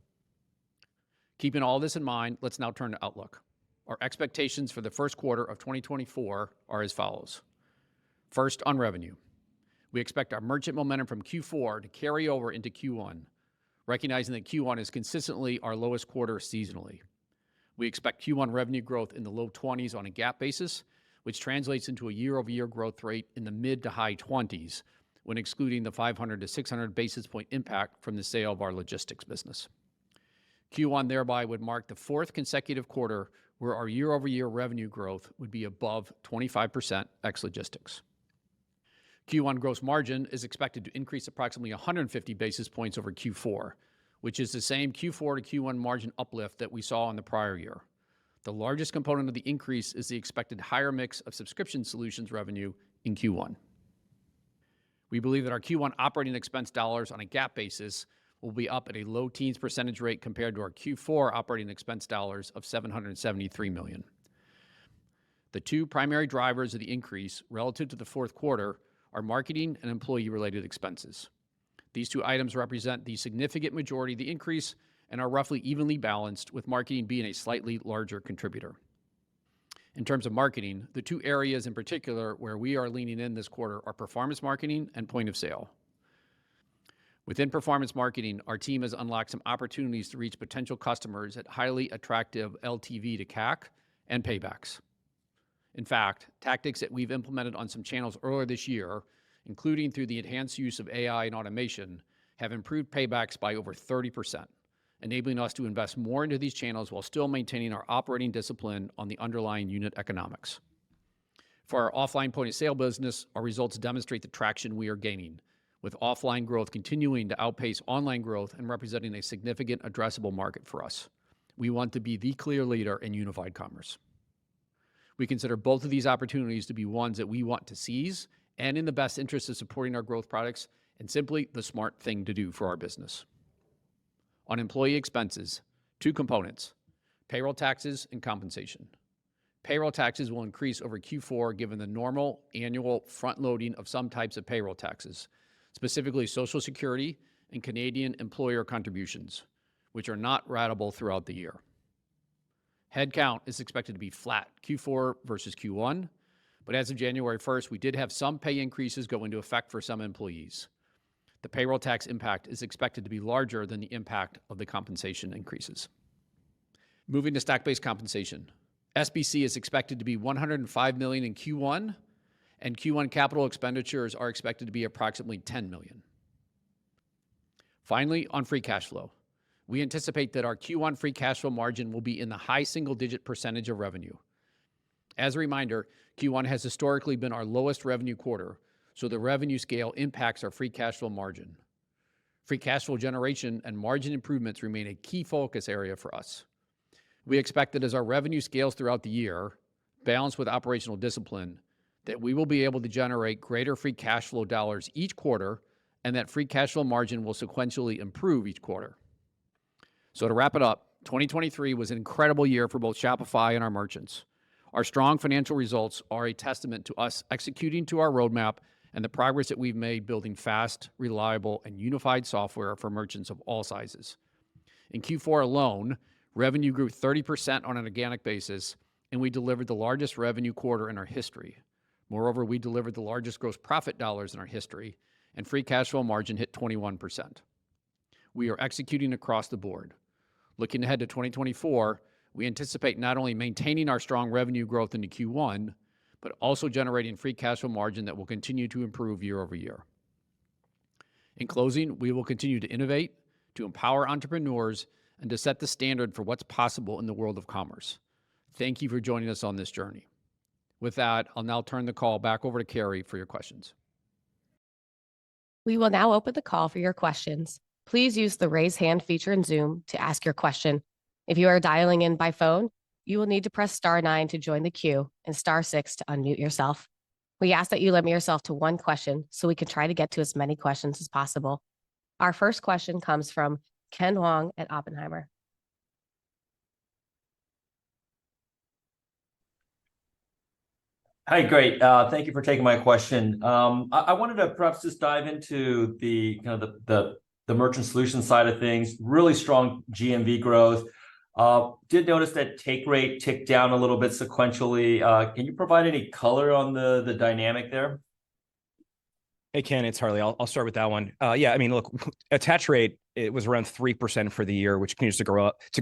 Keeping all this in mind, let's now turn to outlook. Our expectations for the first quarter of 2024 are as follows. First, on revenue. We expect our merchant momentum from Q4 to carry over into Q1, recognizing that Q1 is consistently our lowest quarter seasonally. We expect Q1 revenue growth in the low 20s on a GAAP basis, which translates into a year-over-year growth rate in the mid to high 20s when excluding the 500 to 600 basis point impact from the sale of our logistics business. Q1 thereby would mark the 4th consecutive quarter where our year-over-year revenue growth would be above 25% ex-logistics. Q1 gross margin is expected to increase approximately 150 basis points over Q4, which is the same Q4 to Q1 margin uplift that we saw in the prior year. The largest component of the increase is the expected higher mix of subscription solutions revenue in Q1. We believe that our Q1 operating expense dollars on a GAAP basis will be up at a low teens percentage rate compared to our Q4 operating expense dollars of $773 million. The 2 primary drivers of the increase relative to the fourth quarter are marketing and employee-related expenses. These 2 items represent the significant majority of the increase and are roughly evenly balanced, with marketing being a slightly larger contributor. In terms of marketing, the two areas in particular where we are leaning in this quarter are performance marketing and point of sale. Within performance marketing, our team has unlocked some opportunities to reach potential customers at highly attractive LTV to CAC and paybacks. In fact, tactics that we've implemented on some channels earlier this year, including through the enhanced use of AI and automation, have improved paybacks by over 30%, enabling us to invest more into these channels while still maintaining our operating discipline on the underlying unit economics. For our offline point of sale business, our results demonstrate the traction we are gaining, with offline growth continuing to outpace online growth and representing a significant addressable market for us. We want to be the clear leader in unified commerce. We consider both of these opportunities to be ones that we want to seize and in the best interest of supporting our growth products and simply the smart thing to do for our business. On employee expenses, two components: payroll taxes and compensation. Payroll taxes will increase over Q4 given the normal annual front loading of some types of payroll taxes, specifically Social Security and Canadian employer contributions, which are not ratable throughout the year. Headcount is expected to be flat Q4 versus Q1, but as of January 1st, we did have some pay increases go into effect for some employees. The payroll tax impact is expected to be larger than the impact of the compensation increases. Moving to stock-based compensation. SBC is expected to be $105 million in Q1, and Q1 capital expenditures are expected to be approximately $10 million. Finally, on free cash flow. We anticipate that our Q1 free cash flow margin will be in the high single-digit % of revenue. As a reminder, Q1 has historically been our lowest revenue quarter, so the revenue scale impacts our free cash flow margin. Free cash flow generation and margin improvements remain a key focus area for us. We expect that as our revenue scales throughout the year, balanced with operational discipline, that we will be able to generate greater free cash flow dollars each quarter and that free cash flow margin will sequentially improve each quarter. So to wrap it up, 2023 was an incredible year for both Shopify and our merchants. Our strong financial results are a testament to us executing to our roadmap and the progress that we've made building fast, reliable, and unified software for merchants of all sizes. In Q4 alone, revenue grew 30% on an organic basis, and we delivered the largest revenue quarter in our history. Moreover, we delivered the largest gross profit dollars in our history, and free cash flow margin hit 21%. We are executing across the board. Looking ahead to 2024, we anticipate not only maintaining our strong revenue growth into Q1, but also generating free cash flow margin that will continue to improve year over year. In closing, we will continue to innovate, to empower entrepreneurs, and to set the standard for what's possible in the world of commerce. Thank you for joining us on this journey. With that, I'll now turn the call back over to Carrie for your questions. We will now open the call for your questions. Please use the raise hand feature in Zoom to ask your question. If you are dialing in by phone, you will need to press *9 to join the queue and *6 to unmute yourself. We ask that you limit yourself to one question so we can try to get to as many questions as possible. Our first question comes from Ken Wong at Oppenheimer. Hi, great. Thank you for taking my question. I wanted to perhaps just dive into the kind of the merchant solution side of things. Really strong GMV growth. Did notice that take rate ticked down a little bit sequentially. Can you provide any color on the dynamic there? Hey, Ken, it's Harley. I'll start with that one. Yeah, I mean, look, attach rate, it was around 3% for the year, which continues to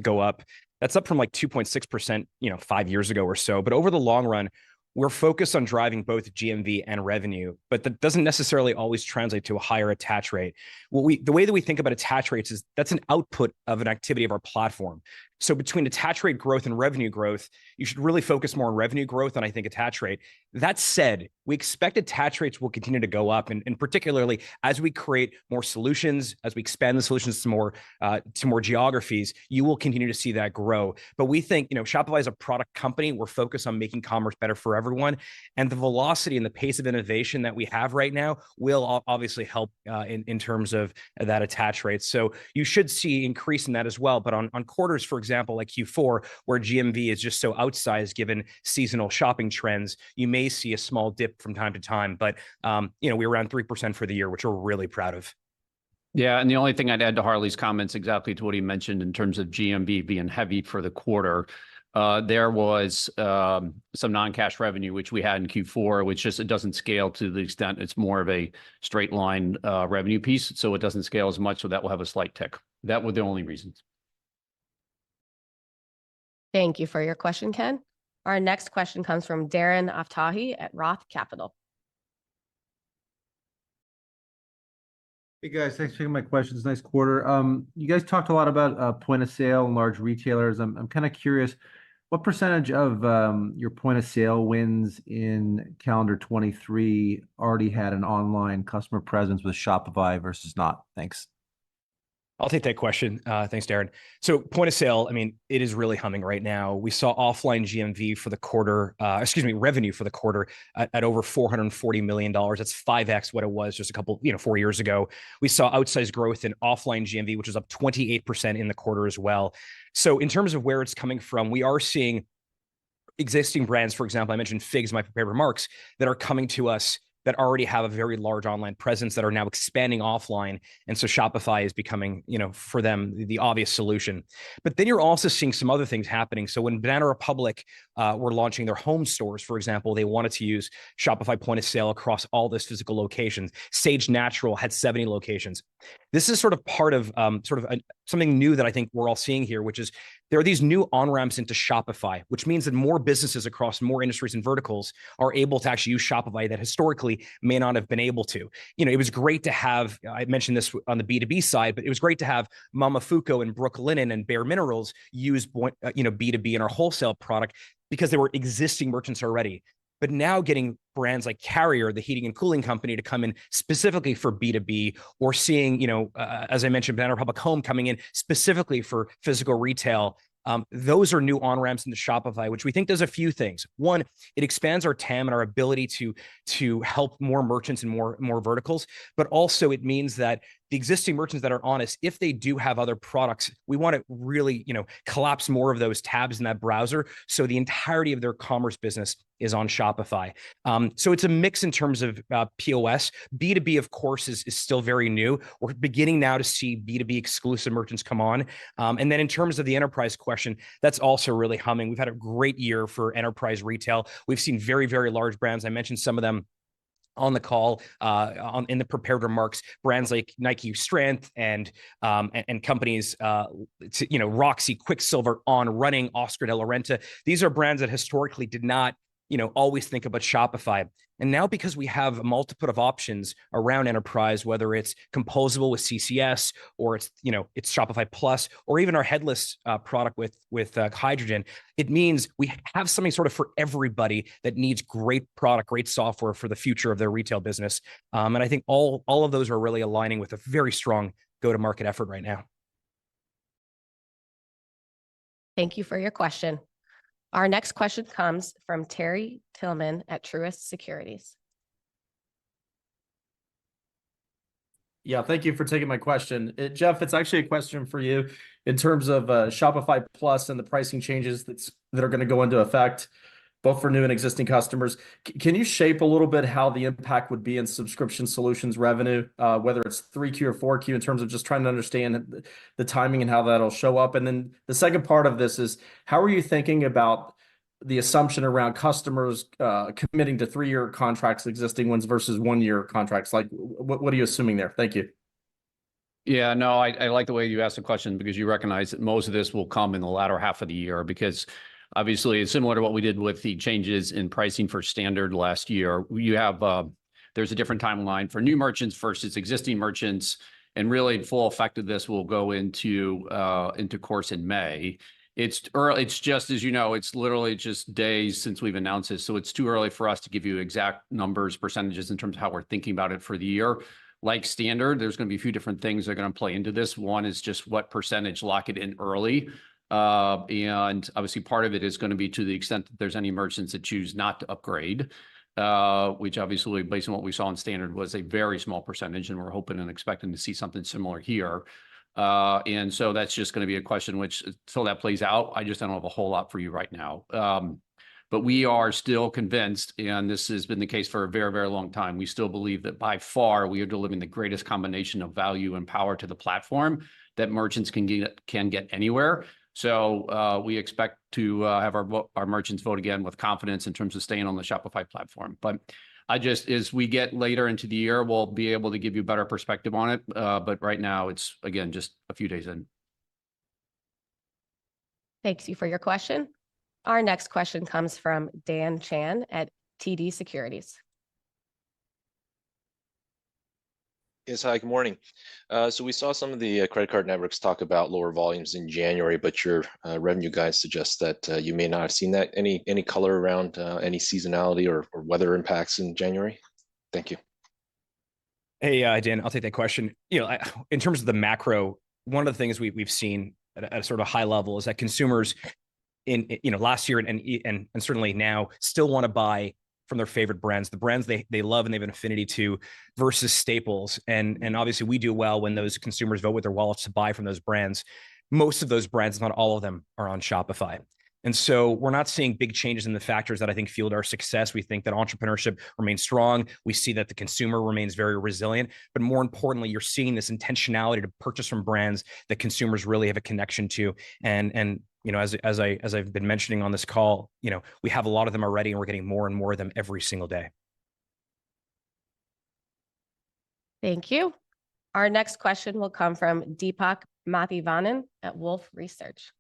go up. That's up from like 2.6%, 5 years ago or so. But over the long run, we're focused on driving both GMV and revenue, but that doesn't necessarily always translate to a higher attach rate. The way that we think about attach rates is that's an output of an activity of our platform. So between attach rate growth and revenue growth, you should really focus more on revenue growth than I think attach rate. That said, we expect attach rates will continue to go up, and particularly as we create more solutions, as we expand the solutions to more geographies, you will continue to see that grow. But we think, Shopify is a product company. We're focused on making commerce better for everyone, and the velocity and the pace of innovation that we have right now will obviously help in terms of that attach rate. So you should see increase in that as well. But on quarters, for example, like Q4, where GMV is just so outsized given seasonal shopping trends, you may see a small dip from time to time. But we're around 3% for the year, which we're really proud of. Yeah, and the only thing I'd add to Harley's comments exactly to what he mentioned in terms of GMV being heavy for the quarter. There was some non-cash revenue, which we had in Q4, which just, it doesn't scale to the extent it's more of a straight line revenue piece. So it doesn't scale as much. So that will have a slight tick. That were the only reasons. Thank you for your question, Ken. Our next question comes from Darren Aftahi at Roth Capital. Hey guys, thanks for taking my questions. Nice quarter. You guys talked a lot about point of sale and large retailers. I'm kind of curious, what percentage of your point of sale wins in calendar 23 already had an online customer presence with Shopify versus not? Thanks. I'll take that question. Thanks, Darren. So point of sale, I mean, it is really humming right now. We saw offline GMV for the quarter, revenue for the quarter at over $440 million. That's 5x what it was just a couple, 4 years ago. We saw outsized growth in offline GMV, which was up 28% in the quarter as well. So in terms of where it's coming from, we are seeing existing brands, for example, I mentioned Figs in my prepared remarks, that are coming to us that already have a very large online presence that are now expanding offline. And so Shopify is becoming, for them, the obvious solution. But then you're also seeing some other things happening. So when Banana Republic were launching their home stores, for example, they wanted to use Shopify point of sale across all those physical locations. Sage Natural had 70 locations. This is sort of part of something new that I think we're all seeing here, which is there are these new on-ramps into Shopify, which means that more businesses across more industries and verticals are able to actually use Shopify that historically may not have been able to. It was great to have, I mentioned this on the B2B side, but it was great to have Mamafuko and Brooklinen and Bare Minerals use B2B in our wholesale product because they were existing merchants already. But now getting brands like Carrier, the heating and cooling company, to come in specifically for B2B, or seeing, as I mentioned, Banana Republic Home coming in specifically for physical retail. Those are new on-ramps into Shopify, which we think does a few things. One, it expands our TAM and our ability to help more merchants and more verticals, but also it means that the existing merchants that are on us, if they do have other products, we want to really, collapse more of those tabs in that browser, so the entirety of their commerce business is on Shopify. So it's a mix in terms of POS. B2B, of course, is still very new. We're beginning now to see B2B exclusive merchants come on. And then in terms of the enterprise question, that's also really humming. We've had a great year for enterprise retail. We've seen very, very large brands. I mentioned some of them on the call, in the prepared remarks, brands like Nike Strength and companies, Roxy, Quicksilver, On Running, Oscar de la Renta. These are brands that historically did not, always think about Shopify. And now, because we have a multitude of options around enterprise, whether it's composable with CCS, or it's Shopify Plus, or even our headless product with Hydrogen, it means we have something sort of for everybody that needs great product, great software for the future of their retail business. And I think all of those are really aligning with a very strong go-to-market effort right now. Thank you for your question. Our next question comes from Terry Tillman at Truist Securities. Yeah, thank you for taking my question. Jeff, it's actually a question for you in terms of Shopify Plus and the pricing changes that are going to go into effect, both for new and existing customers. Can you shape a little bit how the impact would be in subscription solutions revenue, whether it's 3Q or 4Q, in terms of just trying to understand the timing and how that'll show up? And then the second part of this is, how are you thinking about the assumption around customers committing to 3-year contracts, existing ones, versus 1-year contracts? Like, what are you assuming there? Thank you. Yeah, no, I like the way you asked the question, because you recognize that most of this will come in the latter half of the year, because obviously it's similar to what we did with the changes in pricing for standard last year. You have, there's a different timeline for new merchants versus existing merchants, and really full effect of this will go into course in May. It's early. It's just, as you know, it's literally just days since we've announced this. So it's too early for us to give you exact numbers, percentages in terms of how we're thinking about it for the year. Like standard, there's going to be a few different things that are going to play into this. One is just what percentage lock it in early. And obviously part of it is going to be to the extent that there's any merchants that choose not to upgrade, which obviously, based on what we saw in standard, was a very small percentage, and we're hoping and expecting to see something similar here. And so that's just going to be a question which, until that plays out, I just don't have a whole lot for you right now. But we are still convinced, and this has been the case for a very, very long time, we still believe that by far we are delivering the greatest combination of value and power to the platform that merchants can get anywhere. So we expect to have our merchants vote again with confidence in terms of staying on the Shopify platform. But as we get later into the year, we'll be able to give you a better perspective on it. But right now, it's, again, just a few days in. Thanks you for your question. Our next question comes from Dan Chan at TD Securities. Yes, hi, good morning. So we saw some of the credit card networks talk about lower volumes in January, but your revenue guide suggests that you may not have seen that. Any color around any seasonality or weather impacts in January? Thank you. Hey, Dan, I'll take that question. In terms of the macro, one of the things we've seen at a sort of high level is that consumers in last year and certainly now still want to buy from their favorite brands, the brands they love and they have an affinity to, versus staples. And obviously we do well when those consumers vote with their wallets to buy from those brands. Most of those brands, not all of them, are on Shopify. And so we're not seeing big changes in the factors that I think fueled our success. We think that entrepreneurship remains strong. We see that the consumer remains very resilient. But more importantly, you're seeing this intentionality to purchase from brands that consumers really have a connection to. And as I've been mentioning on this call, we have a lot of them already, and we're getting more and more of them every single day. Thank you. Our next question will come from Deepak Mathivanan at Wolfe Research.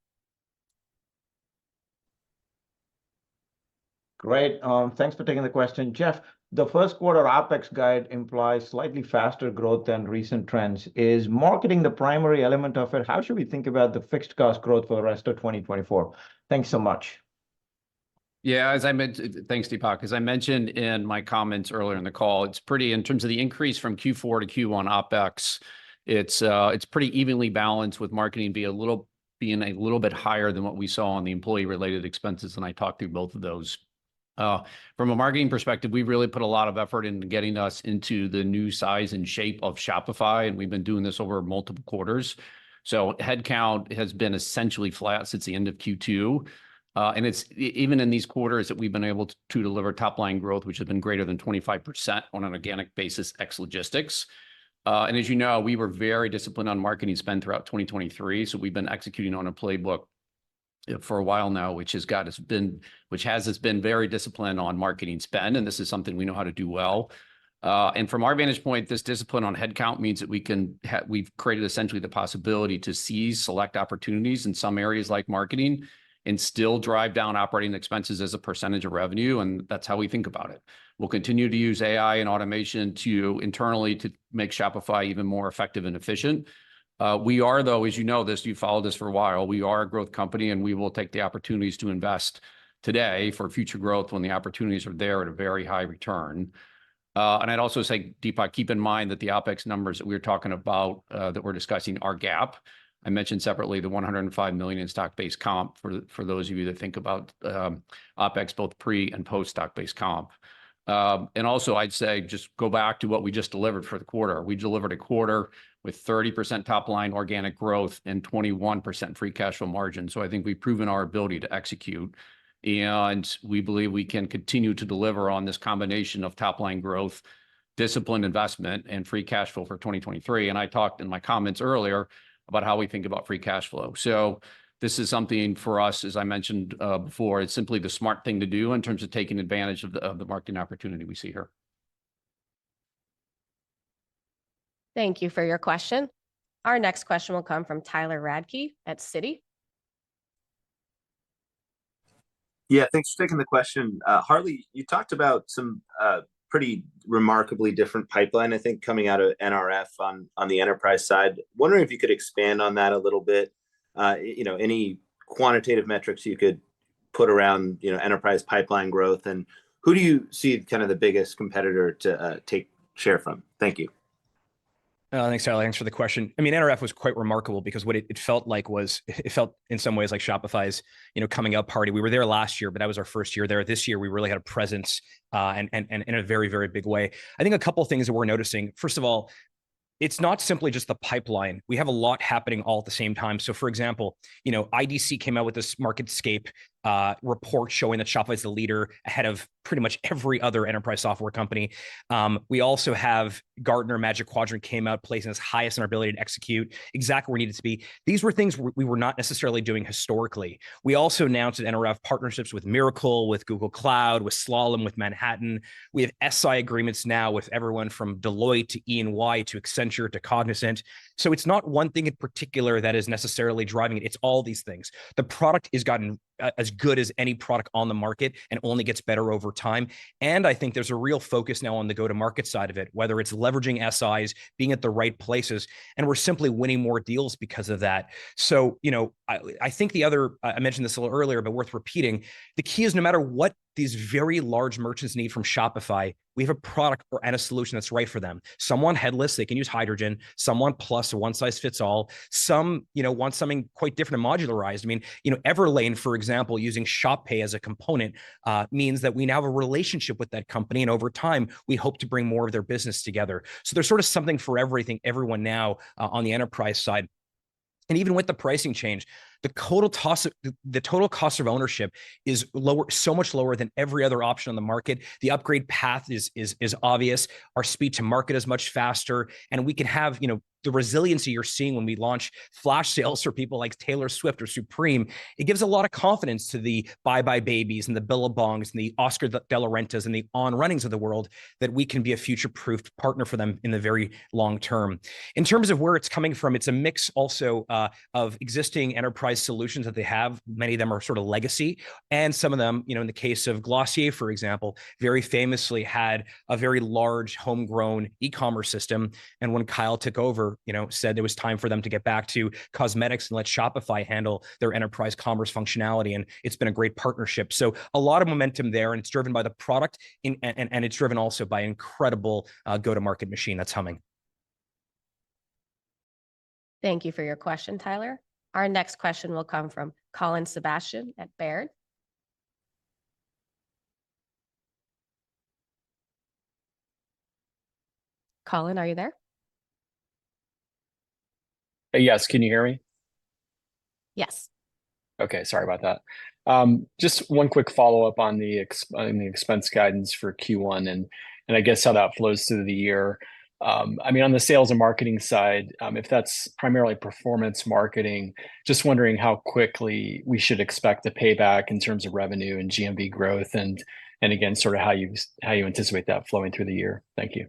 Great. Thanks for taking the question. Jeff, the first quarter OpEx guide implies slightly faster growth than recent trends. Is marketing the primary element of it? How should we think about the fixed cost growth for the rest of 2024? Thanks so much. Yeah, as I mentioned, thanks, Deepak. As I mentioned in my comments earlier in the call, it's pretty, in terms of the increase from Q4 to Q1 OpEx, it's pretty evenly balanced, with marketing being a little bit higher than what we saw on the employee-related expenses, and I talked through both of those. From a marketing perspective, we really put a lot of effort into getting us into the new size and shape of Shopify, and we've been doing this over multiple quarters. So headcount has been essentially flat since the end of Q2. And it's even in these quarters that we've been able to deliver top line growth, which has been greater than 25% on an organic basis, ex logistics. And as you know, we were very disciplined on marketing spend throughout 2023. So we've been executing on a playbook for a while now, which has us been very disciplined on marketing spend. And this is something we know how to do well. And from our vantage point, this discipline on headcount means that we've created essentially the possibility to seize select opportunities in some areas like marketing and still drive down operating expenses as a percentage of revenue. And that's how we think about it. We'll continue to use AI and automation internally to make Shopify even more effective and efficient. We are, though, as you know this, you've followed this for a while, we are a growth company, and we will take the opportunities to invest today for future growth when the opportunities are there at a very high return. And I'd also say, Deepak, keep in mind that the OpEx numbers that we're talking about, that we're discussing, are GAAP. I mentioned separately the $105 million in stock-based comp for those of you that think about OpEx both pre and post stock-based comp. And also, I'd say just go back to what we just delivered for the quarter. We delivered a quarter with 30% top line organic growth and 21% free cash flow margin. So I think we've proven our ability to execute. And we believe we can continue to deliver on this combination of top line growth, disciplined investment, and free cash flow for 2023. And I talked in my comments earlier about how we think about free cash flow. So this is something for us, as I mentioned before, it's simply the smart thing to do in terms of taking advantage of the marketing opportunity we see here. Thank you for your question. Our next question will come from Tyler Radke at Citi. Yeah, thanks for taking the question. Harley, you talked about some pretty remarkably different pipeline, I think, coming out of NRF on the enterprise side. Wondering if you could expand on that a little bit. Any quantitative metrics you could put around, enterprise pipeline growth, and who do you see kind of the biggest competitor to take share from? Thank you. Thanks, Tyler. Thanks for the question. I mean, NRF was quite remarkable because what it felt like was, it felt in some ways like Shopify's, coming up party. We were there last year, but that was our first year there. This year, we really had a presence and in a very, very big way. I think a couple of things that we're noticing. First of all, it's not simply just the pipeline. We have a lot happening all at the same time. So for example, IDC came out with this MarketScape report showing that Shopify is the leader ahead of pretty much every other enterprise software company. We also have Gartner Magic Quadrant came out, placing us highest in our ability to execute exactly where we needed to be. These were things we were not necessarily doing historically. We also announced at NRF partnerships with Miracle, with Google Cloud, with Slalom, with Manhattan. We have SI agreements now with everyone from Deloitte to E&Y to Accenture to Cognizant. So it's not one thing in particular that is necessarily driving it. It's all these things. The product has gotten as good as any product on the market and only gets better over time. And I think there's a real focus now on the go-to-market side of it, whether it's leveraging SIs, being at the right places, and we're simply winning more deals because of that. So, I think the other, I mentioned this a little earlier, but worth repeating, the key is no matter what these very large merchants need from Shopify, we have a product and a solution that's right for them. Some want headless, they can use hydrogen. Some want plus, one size fits all. Some, want something quite different and modularized. I mean, Everlane, for example, using Shop Pay as a component means that we now have a relationship with that company. And over time, we hope to bring more of their business together. So there's sort of something for everyone now on the enterprise side. And even with the pricing change, the total cost of ownership is lower, so much lower than every other option on the market. The upgrade path is obvious. Our speed to market is much faster, and we can have the resiliency you're seeing when we launch flash sales for people like Taylor Swift or Supreme. It gives a lot of confidence to the Bye Bye Babies and the Billabongs and the Oscar de la Rentas and the On Runnings of the world that we can be a future-proofed partner for them in the very long term. In terms of where it's coming from, it's a mix also of existing enterprise solutions that they have. Many of them are sort of legacy, and some of them, in the case of Glossier, for example, very famously had a very large homegrown e-commerce system. And when Kyle took over, said it was time for them to get back to cosmetics and let Shopify handle their enterprise commerce functionality. And it's been a great partnership. So a lot of momentum there, and it's driven by the product and it's driven also by an incredible go-to-market machine that's humming. Thank you for your question, Tyler. Our next question will come from Colin Sebastian at Baird. Colin, are you there? Yes, can you hear me? Yes. Okay, sorry about that. Just one quick follow-up on the expense guidance for Q1 and I guess how that flows through the year. I mean, on the sales and marketing side, if that's primarily performance marketing, just wondering how quickly we should expect the payback in terms of revenue and GMV growth, and again, sort of how you anticipate that flowing through the year. Thank you.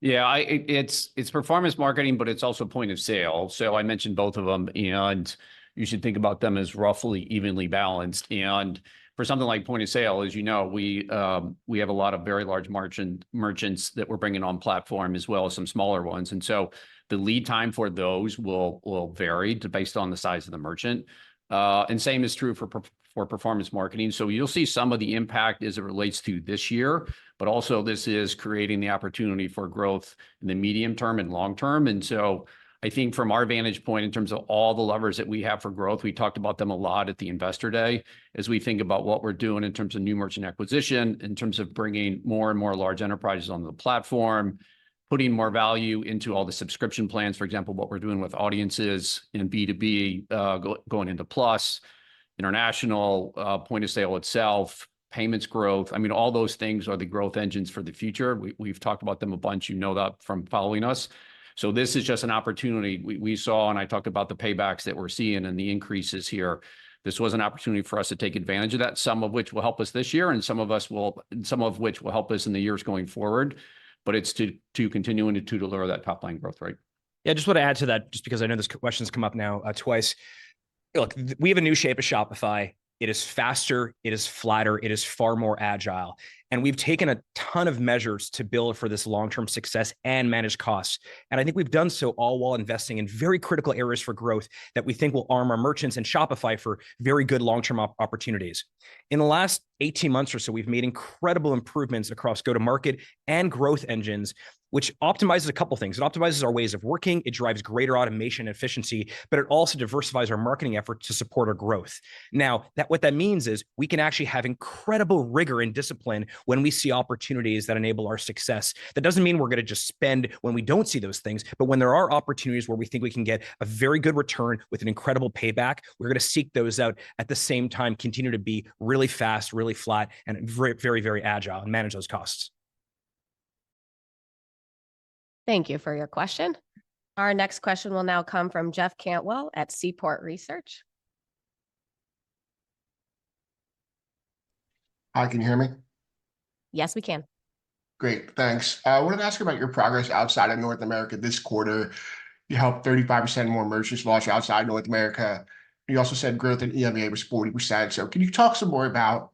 Yeah, it's performance marketing, but it's also point of sale. So I mentioned both of them, and you should think about them as roughly evenly balanced. And for something like point of sale, as you know, we have a lot of very large merchants that we're bringing on platform, as well as some smaller ones. And so the lead time for those will vary based on the size of the merchant. And same is true for performance marketing. So you'll see some of the impact as it relates to this year, but also this is creating the opportunity for growth in the medium term and long term. And so I think from our vantage point, in terms of all the levers that we have for growth, we talked about them a lot at the Investor Day, as we think about what we're doing in terms of new merchant acquisition, in terms of bringing more and more large enterprises onto the platform, putting more value into all the subscription plans. For example, what we're doing with audiences in B2B, going into Plus, international, point of sale itself, payments growth. I mean, all those things are the growth engines for the future. We've talked about them a bunch. You know that from following us. So this is just an opportunity we saw, and I talked about the paybacks that we're seeing and the increases here. This was an opportunity for us to take advantage of that, some of which will help us this year, and some of which will help us in the years going forward. But it's to continue to deliver that top line growth rate. Yeah, I just want to add to that, just because I know this question's come up now twice. Look, we have a new shape of Shopify. It is faster, it is flatter, it is far more agile. And we've taken a ton of measures to build for this long-term success and manage costs. And I think we've done so all while investing in very critical areas for growth that we think will arm our merchants and Shopify for very good long-term opportunities. In the last 18 months or so, we've made incredible improvements across go-to-market and growth engines. which optimizes a couple things. It optimizes our ways of working, it drives greater automation and efficiency, but it also diversifies our marketing efforts to support our growth. Now, what that means is we can actually have incredible rigor and discipline when we see opportunities that enable our success. That doesn't mean we're going to just spend when we don't see those things, but when there are opportunities where we think we can get a very good return with an incredible payback, we're going to seek those out. At the same time, continue to be really fast, really flat, and very, very, very agile and manage those costs. Thank you for your question. Our next question will now come from Jeff Cantwell at Seaport Research. Hi, can you hear me? Yes, we can. Great, thanks. I wanted to ask about your progress outside of North America this quarter. You helped 35% more merchants launch outside North America. You also said growth in EMEA was 40%. So can you talk some more about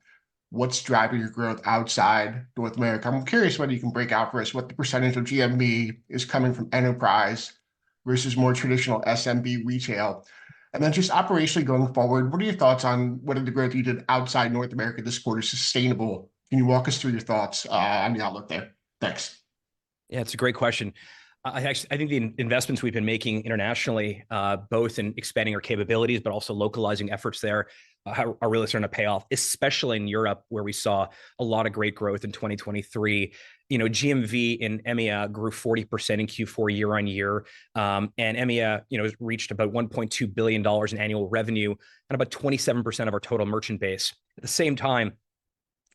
what's driving your growth outside North America? I'm curious whether you can break out for us what the percentage of GMV is coming from enterprise versus more traditional SMB retail. And then just operationally going forward, what are your thoughts on whether the growth you did outside North America this quarter is sustainable? Can you walk us through your thoughts on the outlook there? Thanks. Yeah, it's a great question. I think the investments we've been making internationally, both in expanding our capabilities, but also localizing efforts there, are really starting to pay off, especially in Europe, where we saw a lot of great growth in 2023. GMV in EMEA grew 40% in Q4 year on year, and EMEA, reached about $1.2 billion in annual revenue and about 27% of our total merchant base. At the same time,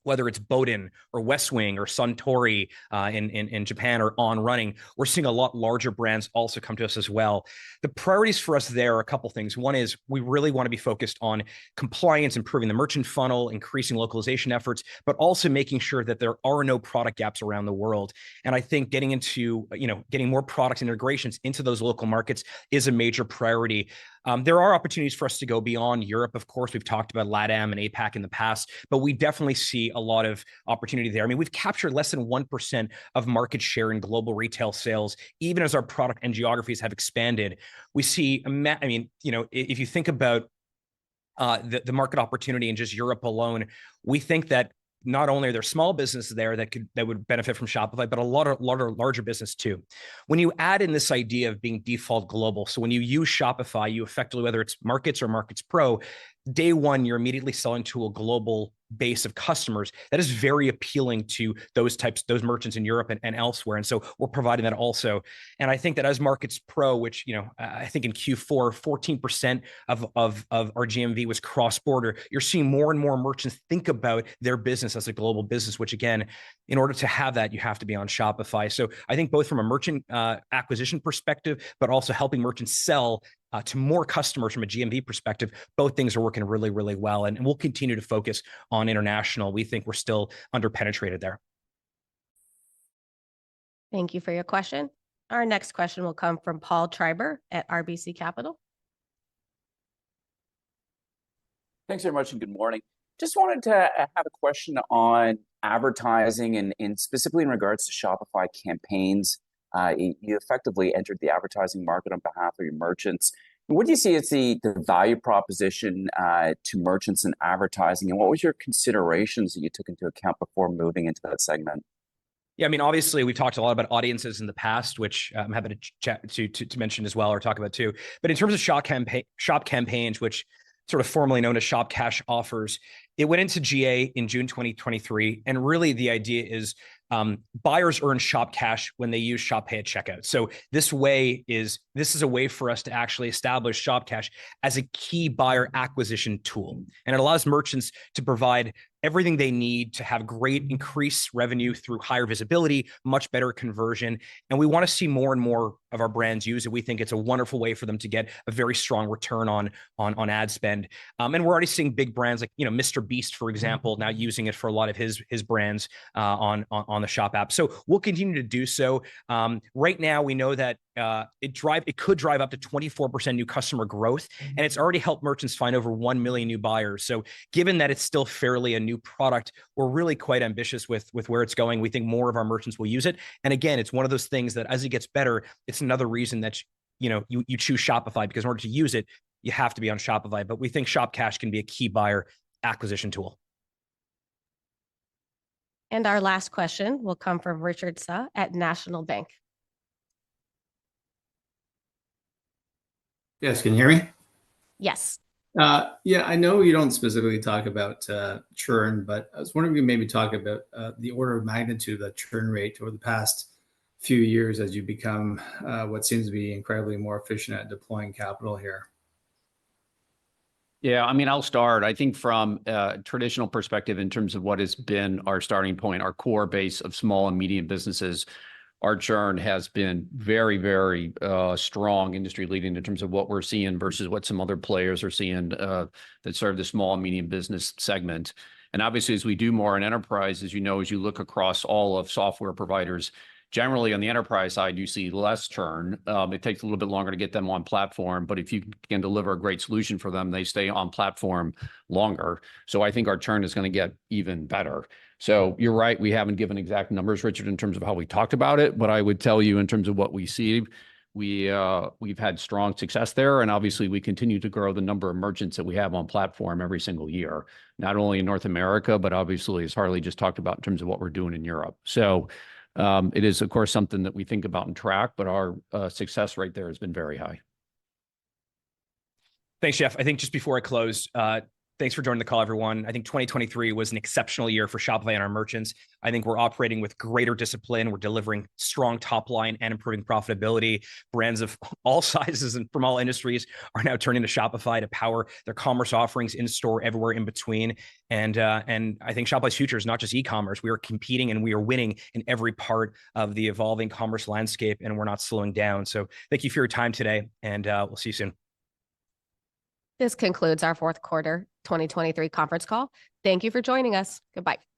whether it's Boden or Westwing or Suntory in Japan or On Running, we're seeing a lot larger brands also come to us as well. The priorities for us there are a couple things. One is we really want to be focused on compliance, improving the merchant funnel, increasing localization efforts, but also making sure that there are no product gaps around the world. And I think getting into, getting more product integrations into those local markets is a major priority. There are opportunities for us to go beyond Europe. Of course, we've talked about LATAM and APAC in the past, but we definitely see a lot of opportunity there. I mean, we've captured less than 1% of market share in global retail sales, even as our product and geographies have expanded. We see, if you think about the market opportunity in just Europe alone, we think that not only are there small businesses there that would benefit from Shopify, but a lot of larger business too. When you add in this idea of being default global, so when you use Shopify, you effectively, whether it's Markets or Markets Pro, day one, you're immediately selling to a global base of customers. That is very appealing to those merchants in Europe and elsewhere. And so we're providing that also. And I think that as Markets Pro, which, I think in Q4, 14% of our GMV was cross-border, you're seeing more and more merchants think about their business as a global business, which again, in order to have that, you have to be on Shopify. So I think both from a merchant acquisition perspective, but also helping merchants sell to more customers from a GMV perspective, both things are working really, really well. And we'll continue to focus on international. We think we're still underpenetrated there. Thank you for your question. Our next question will come from Paul Treiber at RBC Capital. Thanks very much and good morning. Just wanted to have a question on advertising and specifically in regards to Shopify campaigns. You effectively entered the advertising market on behalf of your merchants. What do you see as the value proposition to merchants in advertising, and what was your considerations that you took into account before moving into that segment? Yeah, I mean, obviously, we've talked a lot about audiences in the past, which I'm happy to chat to mention as well or talk about too. But in terms of shop campaigns, which sort of formerly known as Shop Cash offers, it went into GA in June 2023, and really the idea is buyers earn Shop Cash when they use Shop Pay at checkout. So this is a way for us to actually establish Shop Cash as a key buyer acquisition tool, and it allows merchants to provide everything they need to have great increased revenue through higher visibility, much better conversion. And we want to see more and more of our brands use it. We think it's a wonderful way for them to get a very strong return on ad spend. And we're already seeing big brands like, Mr. Beast, for example, now using it for a lot of his brands on the Shop app. So we'll continue to do so. Right now, we know that it could drive up to 24% new customer growth, and it's already helped merchants find over 1 million new buyers. So given that it's still fairly a new product, we're really quite ambitious with where it's going. We think more of our merchants will use it. And again, it's one of those things that as it gets better, it's another reason that you choose Shopify, because in order to use it, you have to be on Shopify. But we think Shop Cash can be a key buyer acquisition tool. And our last question will come from Richard Suh at National Bank. Yes, can you hear me? Yes. Yeah, I know you don't specifically talk about churn, but I was wondering if you maybe talk about the order of magnitude of the churn rate over the past few years as you become what seems to be incredibly more efficient at deploying capital here. Yeah, I mean, I'll start. I think from a traditional perspective, in terms of what has been our starting point, our core base of small and medium businesses, our churn has been very, very strong, industry leading in terms of what we're seeing versus what some other players are seeing that serve the small and medium business segment. And obviously, as we do more in enterprise, as you know, as you look across all of software providers, generally on the enterprise side, you see less churn. It takes a little bit longer to get them on platform, but if you can deliver a great solution for them, they stay on platform longer. So I think our churn is going to get even better. So you're right, we haven't given exact numbers, Richard, in terms of how we talked about it, but I would tell you in terms of what we see, we've had strong success there, and obviously we continue to grow the number of merchants that we have on platform every single year, not only in North America, but obviously, as Harley just talked about, in terms of what we're doing in Europe. So it is, of course, something that we think about and track, but our success rate there has been very high. Thanks, Jeff. I think just before I close, thanks for joining the call, everyone. I think 2023 was an exceptional year for Shopify and our merchants. I think we're operating with greater discipline. We're delivering strong top line and improving profitability. Brands of all sizes and from all industries are now turning to Shopify to power their commerce offerings in store, everywhere in between. And I think Shopify's future is not just e-commerce. We are competing and we are winning in every part of the evolving commerce landscape, and we're not slowing down. So thank you for your time today, and we'll see you soon. This concludes our fourth quarter 2023 conference call. Thank you for joining us. Goodbye.